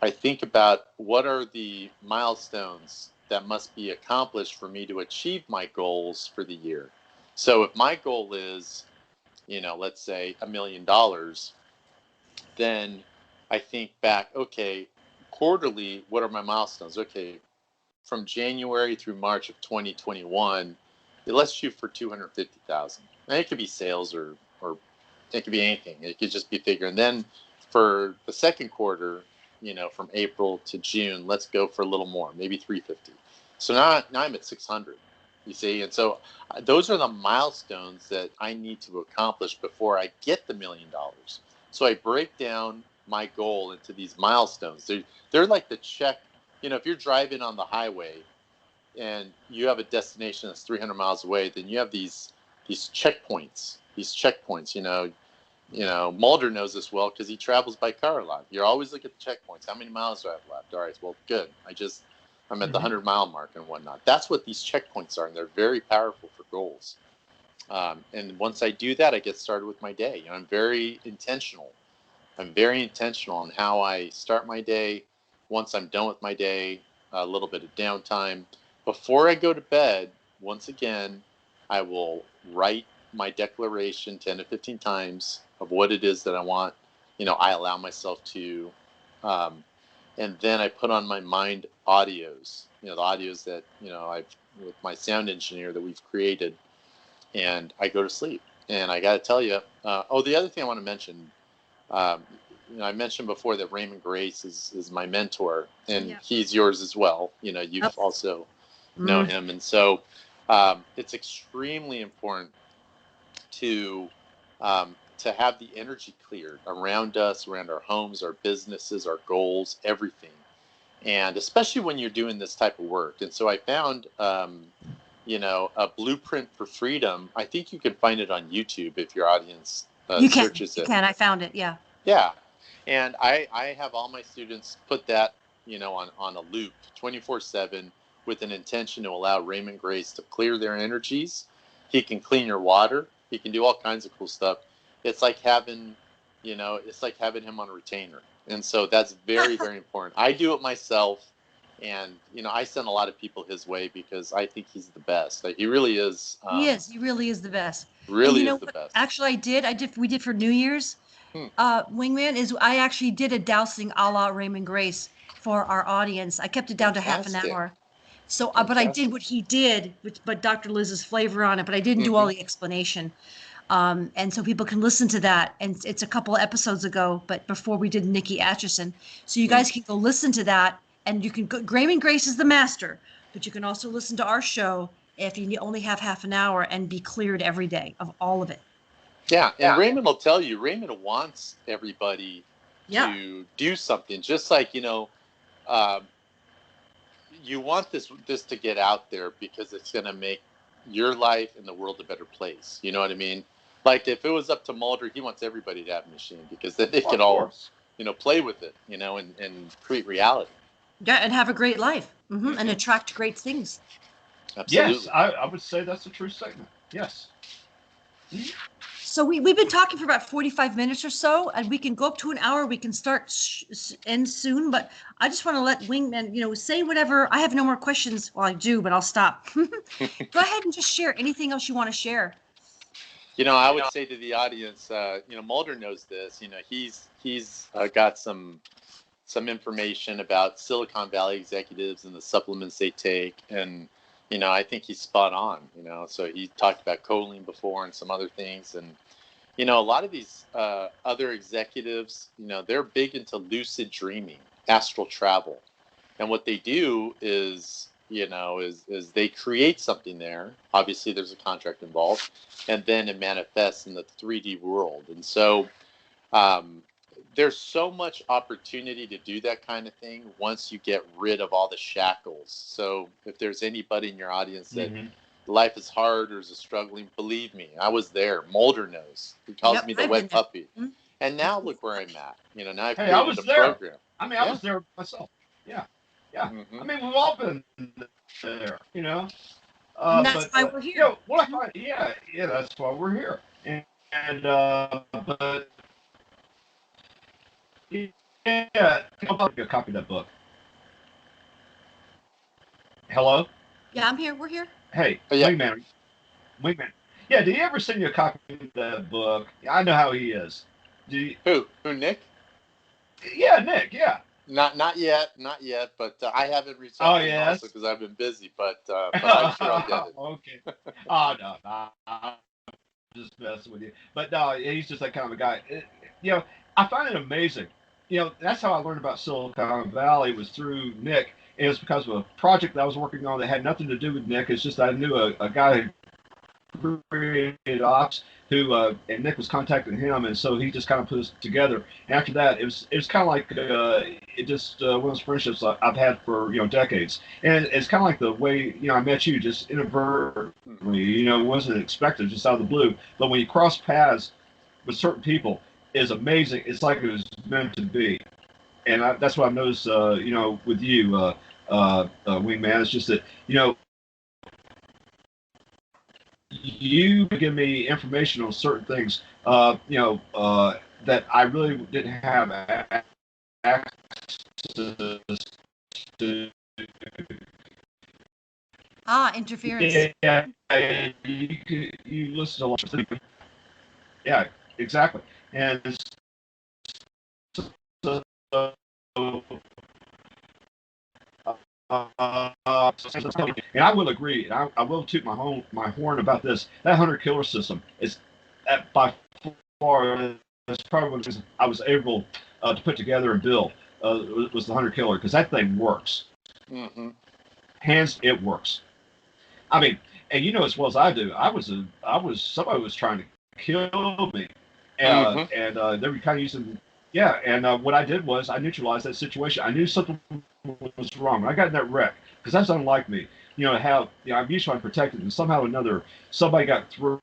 I think about what are the milestones that must be accomplished for me to achieve my goals for the year. So if my goal is, let's say $1 million, then I think back, okay, quarterly, what are my milestones? Okay, from January through March of 2021, let's shoot for 250,000. And it could be sales or it could be anything. It could just be figure. And then for the second quarter, from April to June, let's go for a little more, maybe 350. So now I'm at 600. You see, and so those are the milestones that I need to accomplish before I get the $1 million. So I break down my goal into these milestones. They're like the check. If you're driving on the highway and you have a destination that's 300 miles away, then you have these checkpoints. These checkpoints, Mulder knows this well because he travels by car a lot. You're always looking at the checkpoints. How many miles do I have left? All right, well, good. I'm at the Hmm. 100-mile mark and whatnot. That's what these checkpoints are, and they're very powerful for goals. And once I do that, I get started with my day. I'm very intentional. I'm very intentional on how I start my day. Once I'm done with my day, a little bit of downtime. Before I go to bed, once again, I will write my declaration 10 to 15 times of what it is that I want. I allow myself to. Um, and then I put on my mind audios, the audios that, with my sound engineer that we've created, and I go to sleep. And I got to tell you, the other thing I want to mention, um, I mentioned before that Raymond Grace is my mentor, and Yeah. he's yours as well. You've Yep. also known Mm. him, and so it's extremely important to have the energy cleared around us, around our homes, our businesses, our goals, everything. and especially when you're doing this type of work. And so I found, a blueprint for freedom. I think you can find it on YouTube if your audience You can. searches You it. can. I found it. Yeah. Yeah. And I have all my students put that, on a loop 24/7 with an intention to allow Raymond Grace to clear their energies. He can clean your water. He can do all kinds of cool stuff. It's like having, him on a retainer. And so that's very, very important. I do it myself. And, I send a lot of people his way because I think he's the best. Like, he really is. He is. He really is the best. And you Really know is the what? best. Actually, we did for New Year's. Wingman is I actually did a dousing a la Raymond Grace for our audience. I kept it down to half an Fantastic. hour. So, but I did what he did, but Dr. Liz's flavor on it. But I didn't do all the explanation. And so people can listen to that. And it's a couple of episodes ago, but before we did Nikki Atchison. So you guys can go listen to that. And you can go, Raymond Grace is the master, but you can also listen to our show if you only have half an hour and be cleared every day of all of it. Yeah, and Raymond will tell you, Raymond wants everybody to do something. Just like, you want this to get out there because it's going to make your life and the world a better place. You know what I mean? Like, if it was up to Mulder, he wants everybody to have a machine because then they can all, play with it, and create reality. Yeah, and have a great life and attract great things. Absolutely. Yes, I would say that's a true statement. Yes. So we've been talking for about 45 minutes or so, and we can go up to an hour. We can start end soon, but I just want to let Wingman, say whatever. I have no more questions. Well, I do, but I'll stop. Go ahead and just share anything else you want to share. I would say to the audience, Mulder knows this. He's got some information about Silicon Valley executives and the supplements they take, and I think he's spot on. So he talked about choline before and some other things, and a lot of these other executives, they're big into lucid dreaming, astral travel, and what they do is they create something there. Obviously, there's a contract involved, and then it manifests in the 3D world, and so. There's so much opportunity to do that kind of thing once you get rid of all the shackles. So if there's anybody in your audience that life is hard or is struggling, believe me, I was there. Mulder knows. He calls me the wet puppy. And now look where I'm at. Now I've created a program. I mean, I was there myself. Yeah. I mean, we've all been there, and that's why we're here. What I find, that's why we're here. But I'll give you a copy of that book. Hello? Yeah, I'm here. We're here. Hey, Wingman. Yeah, did he ever send you a copy of that book? I know how he is. Who, Nick? Yeah, Nick, yeah. Not yet, but I haven't reached out to him also because I've been busy, but I'm sure I'll get it. Okay. Oh, no, I'm just messing with you. But no, he's just that kind of a guy. I find it amazing. That's how I learned about Silicon Valley was through Nick. It was because of a project that I was working on that had nothing to do with Nick. It's just I knew a guy who created Ops and Nick was contacting him, and so he just kind of put us together. And after that, it was kind of like one of those friendships I've had for decades. And it's kind of like the way I met you, just inadvertently. Wasn't expected, just out of the blue. But when you cross paths with certain people, is amazing. It's like it was meant to be, and that's what I've noticed. With you, Wingman, it's just that you give me information on certain things. That I really didn't have access to. Interference. Yeah, you listen to a lot of things. Yeah, exactly. And so, and I will agree, and I will toot my horn about this. That hunter killer system is by far that's probably one of the reasons I was able to put together and build was the hunter killer, because that thing works. It works. I mean, and as well as I do, somebody was trying to kill me. And they were kind of using Yeah, and what I did was I neutralized that situation. I knew something was wrong. I got in that wreck because that's unlike me. How I'm used to I'm protected, and somehow or another somebody got through.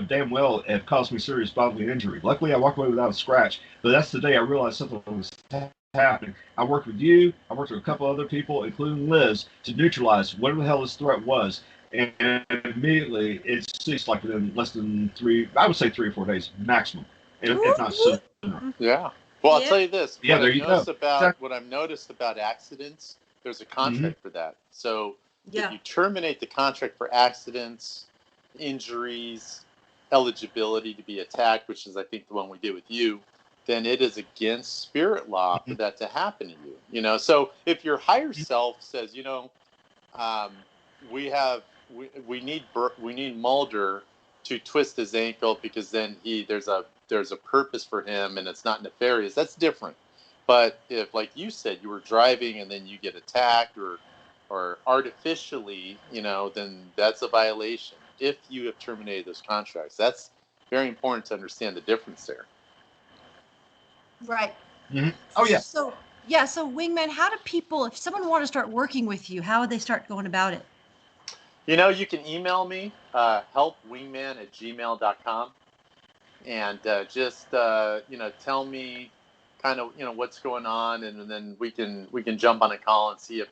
Damn well it caused me serious bodily injury. Luckily, I walked away without a scratch. But that's the day I realized something was happening. I worked with you. I worked with a couple other people, including Liz, to neutralize whatever the hell this threat was. And immediately it ceased like within less than I would say 3 or 4 days maximum, if not sooner. Yeah. Well, I'll Yeah. tell you this. Yeah, there you go. Exactly. What I've noticed about accidents, there's a Mm-hmm. contract for that. So if Yeah. you terminate the contract for accidents, injuries, eligibility to be attacked, which is I think the one we did with you, then it is against spirit law for that to happen to you. So if your higher self says, um, we have we need Mulder to twist his ankle because then there's a purpose for him and it's not nefarious. That's different. But if, like you said, you were driving and then you get attacked or artificially, then that's a violation. If you have terminated those contracts, that's very important to understand the difference there. Right. Mm-hmm. Oh yeah. So yeah. So Wingman, how do people, if someone want to start working with you, how would they start going about it? You can email me, helpwingman@gmail.com. And just tell me kind of what's going on, and then we can jump on a call and see if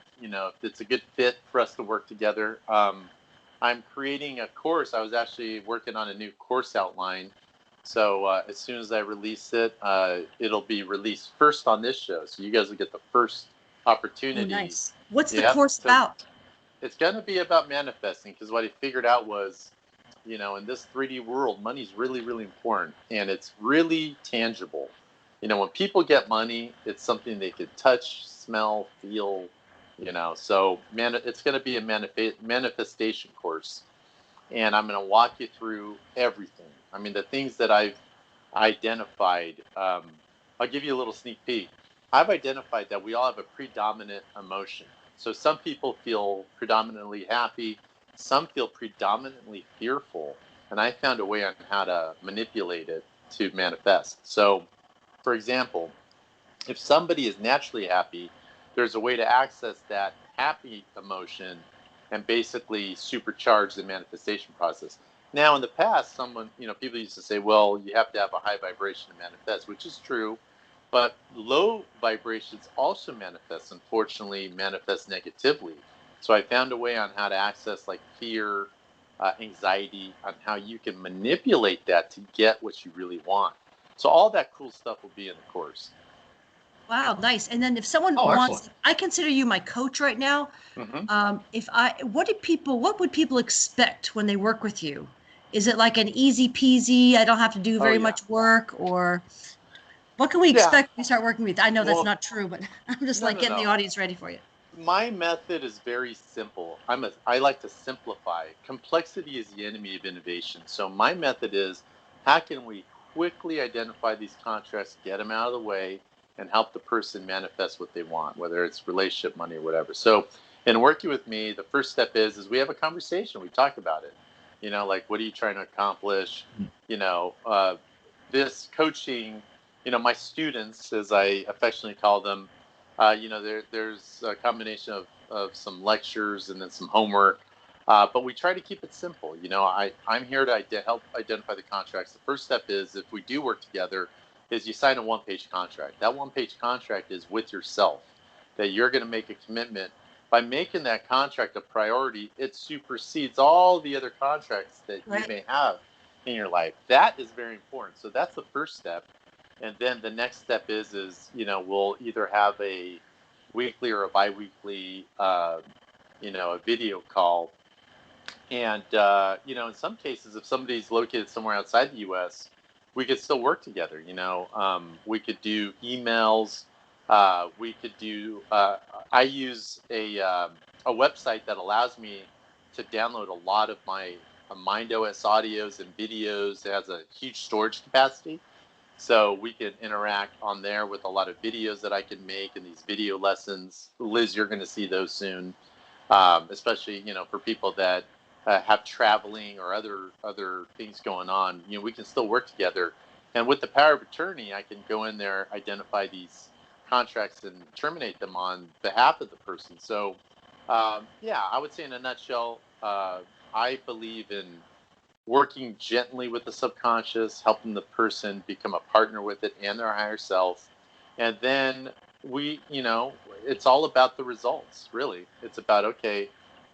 it's a good fit for us to work together. I'm creating a course. I was actually working on a new course outline, so as soon as I release it, it'll be released first on this show, so you guys will get the first Oh, opportunity. nice. What's the Yep. course about? It's going to be about manifesting, because what I figured out was, in this 3D world, money's really, really important, and it's really tangible. When people get money, it's something they could touch, smell, feel. So it's going to be a manifestation course, and I'm going to walk you through everything. I mean, the things that I've identified. I'll give you a little sneak peek. I've identified that we all have a predominant emotion. So some people feel predominantly happy, some feel predominantly fearful, and I found a way on how to manipulate it to manifest. So, for example, if somebody is naturally happy, there's a way to access that happy emotion and basically supercharge the manifestation process. Now, in the past, people used to say, well, you have to have a high vibration to manifest, which is true. But low vibrations also unfortunately, manifest negatively. So I found a way on how to access like fear, anxiety, on how you can manipulate that to get what you really want. So all that cool stuff will be in the course. Wow, nice. And then if someone Oh, wants, excellent. I consider you my coach right now. Mm-hmm. What would people expect when they work with you? Is it like an easy peasy, I don't have to do Oh, very yeah. much work, or what can we Yeah. expect when we start working with you? I know that's Well, not true, but I'm just no, like no, getting the no. audience ready for you. My method is very simple. I like to simplify. Complexity is the enemy of innovation. So my method is, how can we quickly identify these contracts, get them out of the way, and help the person manifest what they want, whether it's relationship, money, or whatever. So in working with me, the first step is we have a conversation. We talk about it. Like, what are you trying to accomplish? You know, uh, this coaching, my students, as I affectionately call them, there's a combination of some lectures and then some homework, but we try to keep it simple. I'm here to help identify the contracts. The first step is, if we do work together, is you sign a one-page contract. That one-page contract is with yourself, that you're going to make a commitment. By making that contract a priority, it supersedes all the other contracts that you Right. may have in your life. That is very important. So that's the first step. And then the next step is we'll either have a weekly or a biweekly a video call. And in some cases, if somebody's located somewhere outside the U.S., we could still work together. We could do emails. We could do. I use a website that allows me to download a lot of my MindOS audios and videos. It has a huge storage capacity, so we can interact on there with a lot of videos that I can make, and these video lessons. Liz, you're going to see those soon, especially for people that have traveling or other things going on. We can still work together. And with the power of attorney, I can go in there, identify these contracts, and terminate them on behalf of the person. So, yeah, I would say in a nutshell, I believe in working gently with the subconscious, helping the person become a partner with it and their higher self. And then it's all about the results, really. It's about, okay,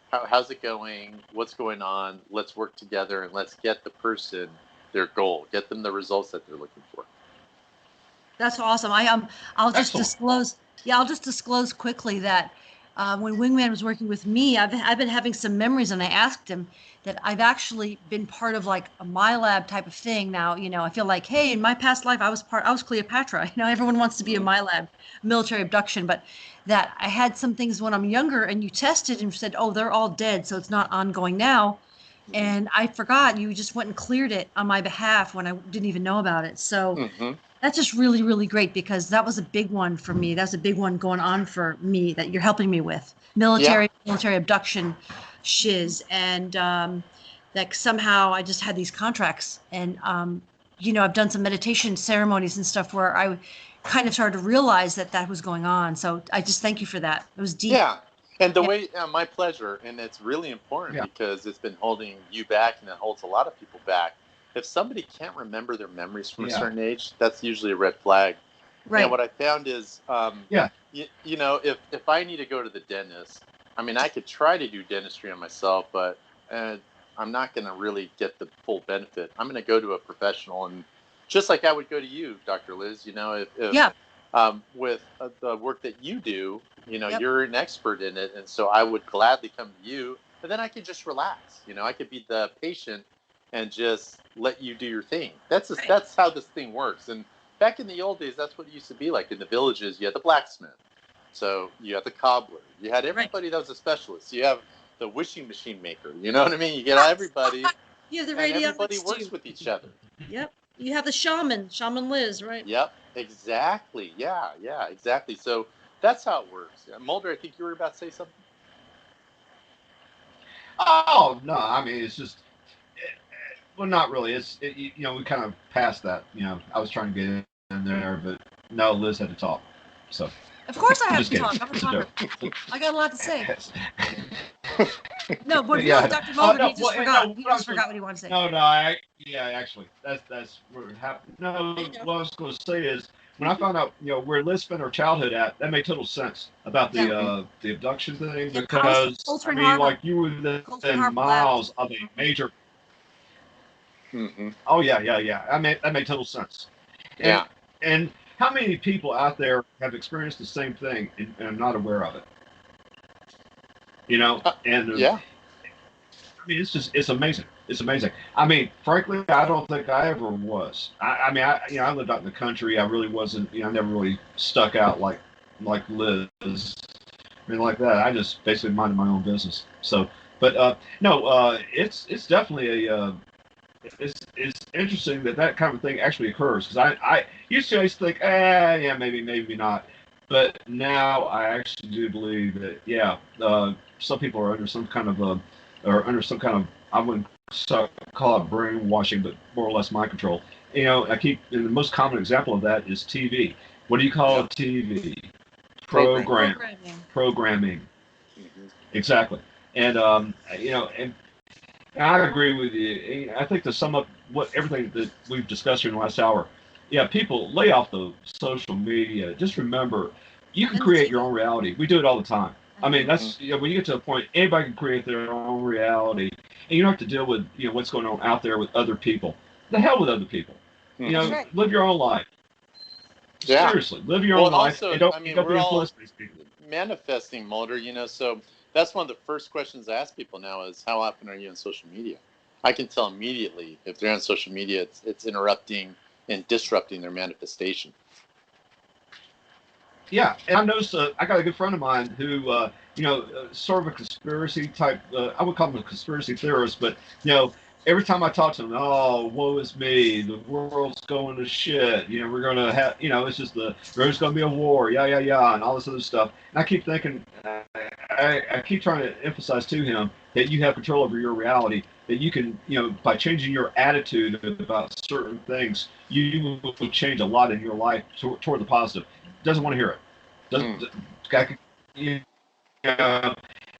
how's it going? What's going on? Let's work together and let's get the person their goal, get them the results that they're looking for. That's awesome. I'll just Excellent. disclose. Yeah, I'll just disclose quickly that when Wingman was working with me, I've been having some memories, and I asked him that I've actually been part of like a My Lab type of thing. Now, I feel like, hey, in my past life, I was Cleopatra. Everyone wants to be a My Lab, military abduction, but that I had some things when I'm younger, and you tested and said, oh, they're all dead, so it's not ongoing now. And I forgot you just went and cleared it on my behalf when I didn't even know about it. So Mm-hmm. that's just really, really great, because that was a big one for me. That's a big one going on for me that you're helping me with. Yeah. Military abduction shiz. And that somehow I just had these contracts. And, I've done some meditation ceremonies and stuff where I kind of started to realize that was going on. So I just thank you for that. It was deep. Yeah. And the Yeah. way, my pleasure. And it's really important Yeah. because it's been holding you back and it holds a lot of people back. If somebody can't remember their memories from a Yeah. certain age, that's usually a red flag. And Right. what I found is, Yeah. if I need to go to the dentist, I mean, I could try to do dentistry on myself, but I'm not going to really get the full benefit. I'm going to go to a professional, and just like I would go to you, Dr. Liz, if Yeah. with the work that you do, Yep. you're an expert in it, and so I would gladly come to you, and then I could just relax. I could be the patient and just let you do your thing. Right. That's how this thing works. And back in the old days, that's what it used to be like. In the villages, you had the blacksmith, so you had the cobbler, you had Right. everybody that was a specialist. You have the wishing machine maker. You know what I mean? You get everybody, You have the and everybody radiologist works too. with each other. Yep. You have the Shaman Liz, right? Yep, exactly. Yeah, exactly. So that's how it works. Mulder, I think you were about to say something. Oh no, I mean it's just well, not really. We kind of passed that. I was trying to get in there, but no, Liz had to talk. So Of course I I'm have just to kidding. talk. I'm a It's a talker. joke. I got a lot to say. Yes. No, but really, Yeah. Dr. Mulder, No. he just Well, forgot. no. He What I just was forgot what he wanted to say. No, no. Yeah. Actually, that's what happened. No. I know. What I was going to say is when I found out, where Liz spent her childhood at, that made total sense about Yeah. the abduction thing In the house, because I Coltrane mean, Harbor. like you were Coltrane within Harbor Labs. miles of a major. Mm-hmm. Oh yeah. That made total sense. And Yeah. and how many people out there have experienced the same thing and are not aware of it? And Yeah. I mean, it's amazing. It's amazing. I mean, frankly, I don't think I ever was. I mean, I lived out in the country. I really wasn't. I never really stuck out like Liz. I mean, like that. I just basically minded my own business. So, but no, it's definitely it's interesting that kind of thing actually occurs because I used to always think, yeah, maybe not. But now I actually do believe that, yeah, some people are under some kind of I wouldn't call it brainwashing, but more or less mind control. And the most common example of that is TV. What do you call Yeah. a TV? Programming. Programming. Mm-hmm. Exactly. And and I agree with you. I think to sum up everything that we've discussed here in the last hour, yeah, people lay off the social media. Just remember, you can And the create your TV. own reality. We do it all the time. I mean, Mm-hmm. that's when you get to a point, anybody can create their own reality, and you don't have to deal with what's going on out there with other people. The hell with other people. That's Mm-hmm. right. Live your own life. Yeah. Seriously, live your Well, own and life, and also, don't I mean, don't we're be all influenced by these people. manifesting, Mulder, so that's one of the first questions I ask people now is how often are you on social media? I can tell immediately if they're on social media, it's interrupting and disrupting their manifestation. Yeah, and I noticed I got a good friend of mine who, sort of a conspiracy type. I would call him a conspiracy theorist, but every time I talk to him, oh, woe is me, the world's going to shit. We're gonna have, it's just there's gonna be a war, yeah, and all this other stuff. And I keep thinking, I keep trying to emphasize to him that you have control over your reality. that you can, by changing your attitude about certain things, you will change a lot in your life toward the positive. Doesn't want to hear it. Doesn't. You know,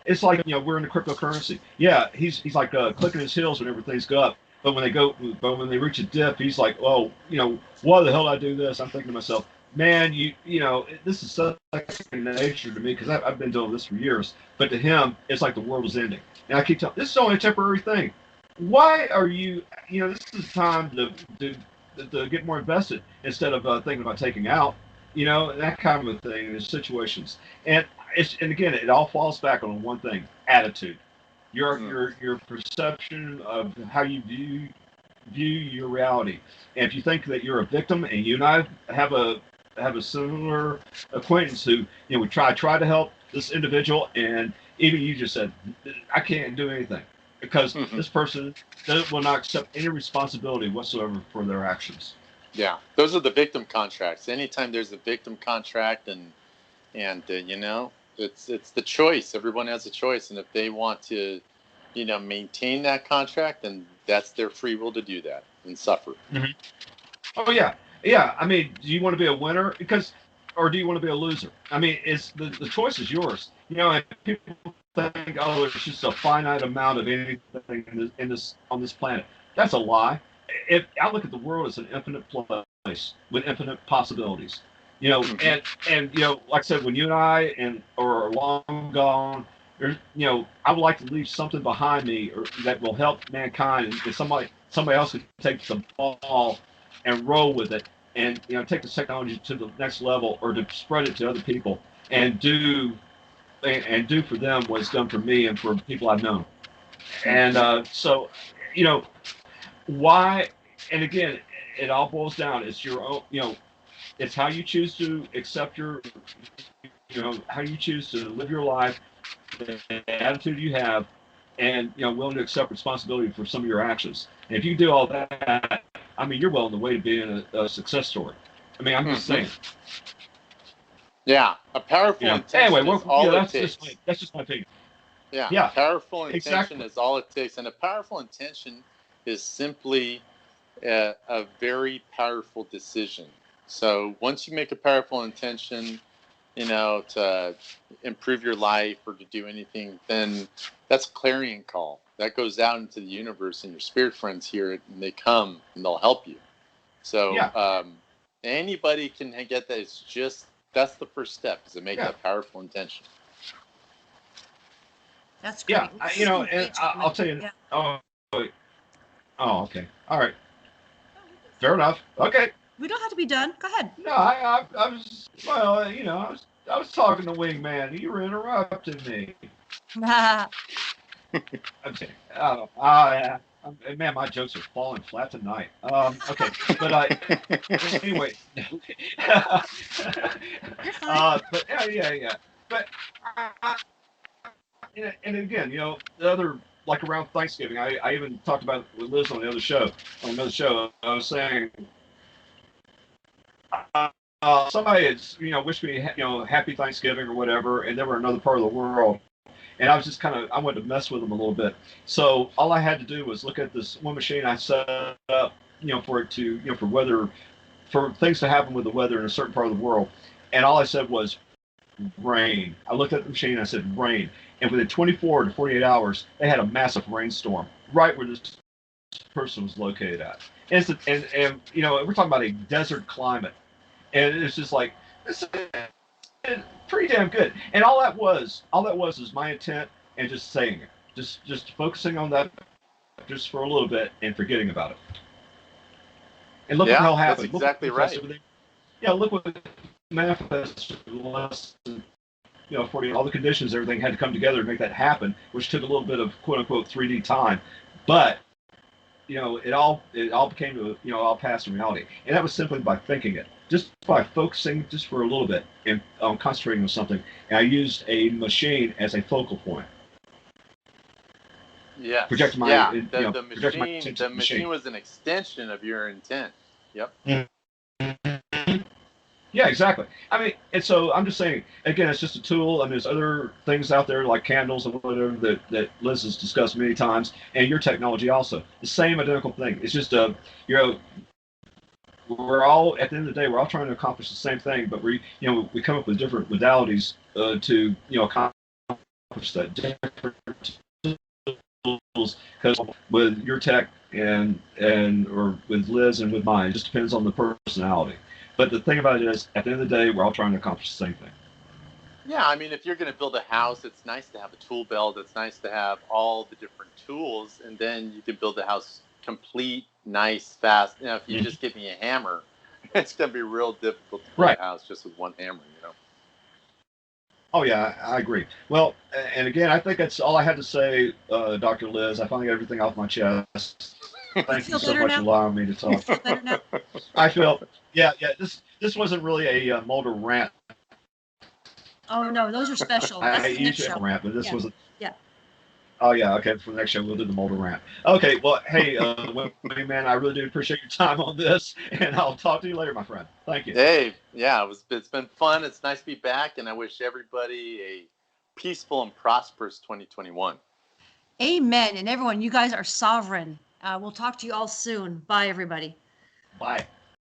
it's like, we're in the cryptocurrency. Yeah, he's like clicking his heels whenever things go up. But when they reach a dip, he's like, oh, why the hell did I do this? I'm thinking to myself, man, this is second nature to me because I've been doing this for years. But to him, it's like the world was ending. And I keep telling, this is only a temporary thing. Why are you, this is time to get more invested instead of thinking about taking out, that kind of a thing in situations. And again, it all falls back on one thing: attitude. Your perception of how you view your reality. And if you think that you're a victim, and you and I have a similar acquaintance who, we try to help this individual, and even you just said, I can't do anything because this person will not accept any responsibility whatsoever for their actions. Yeah, those are the victim contracts. Anytime there's a victim contract, and it's the choice. Everyone has a choice, and if they want to, maintain that contract, then that's their free will to do that and suffer. Mm-hmm. Oh yeah. I mean, do you want to be a winner or do you want to be a loser? I mean, it's the choice is yours. And people think, oh, there's just a finite amount of anything on this planet. That's a lie. If I look at the world as an infinite place with infinite possibilities, and like I said, when you and I are long gone, there's, I would like to leave something behind me that will help mankind, and somebody else could take the ball and roll with it, and take the technology to the next level, or to spread it to other people, and do for them what's done for me and for people I've known. And so, why? And again, it all boils down. It's your own. It's how you choose to accept how you choose to live your life, the attitude you have, and willing to accept responsibility for some of your actions. And if you do all that, I mean, you're well on the way to being a success story. I mean, I'm just saying. Yeah, a powerful intention anyway, is all it takes. That's just my opinion. Yeah, powerful intention is all it takes, and a powerful intention is simply a very powerful decision. So once you make a powerful intention, to improve your life or to do anything, then that's a clarion call. That goes out into the universe, and your spirit friends hear it, and they come and they'll help you. So anybody can get that. It's just, that's the first step, is to make that powerful intention. That's great. Yeah, and I'll tell you. Yeah. Oh, okay. All right. Fair enough. Okay. We don't have to be done. Go ahead. No, I was, well, I was talking to Wingman. You were interrupting me. I'm kidding. Man, my jokes are falling flat tonight. Okay, but anyway. But yeah. But and again, the other, like around Thanksgiving, I even talked about it with Liz on another show. I was saying, somebody had, wished me, happy Thanksgiving or whatever, and they were in another part of the world. And I was just I wanted to mess with them a little bit. So all I had to do was look at this one machine I set up, for it to, for things to happen with the weather in a certain part of the world. And all I said was rain. I looked at the machine and I said rain. And within 24 to 48 hours, they had a massive rainstorm right where this person was located at. And we're talking about a desert climate. And it's just like, this is pretty damn good. And all that was is my intent and just saying it. Just focusing on that just for a little bit and forgetting about it. And look what the hell happened. That's exactly right. Yeah, look what manifested less than 40. All the conditions, everything had to come together to make that happen, which took a little bit of quote unquote 3D time. But it all became to all past in reality, and that was simply by thinking it, just by focusing just for a little bit and concentrating on something. And I used a machine as a focal point. Yes. Project my, the machine was an extension of your intent. Yep. Mm-hmm. Yeah, exactly. I mean, and so I'm just saying, again, it's just a tool. I mean, there's other things out there like candles and whatever that Liz has discussed many times, and your technology also. The same identical thing. It's just you know, we're all at the end of the day, we're all trying to accomplish the same thing, but we come up with different modalities to accomplish that. Different tools, because with your tech and or with Liz and with mine, it just depends on the personality. But the thing about it is, at the end of the day, we're all trying to accomplish the same thing. Yeah, I mean, if you're going to build a house, it's nice to have a tool belt. It's nice to have all the different tools, and then you can build a house complete, nice, fast. If you Mm-hmm. just give me a hammer, it's going to be real difficult to build a Right. house just with one hammer. Oh yeah, I agree. Well, and again, I think that's all I had to say, Dr. Liz. I finally got everything off my chest. You Thank you feel so better much for now? allowing me to You talk. feel better now? I feel, yeah. This wasn't really a Mulder rant. Oh no, those are special. I That's the next usually have show. a rant, but this Yeah, wasn't. yeah. Oh yeah, okay. For the next show, we'll do the Mulder rant. Okay. Well, hey, man, I really do appreciate your time on this, and I'll talk to you later, my friend. Thank you. Hey, yeah, it's been fun. It's nice to be back, and I wish everybody a peaceful and prosperous 2021. Amen. And everyone, you guys are sovereign. We'll talk to you all soon. Bye, everybody. Bye.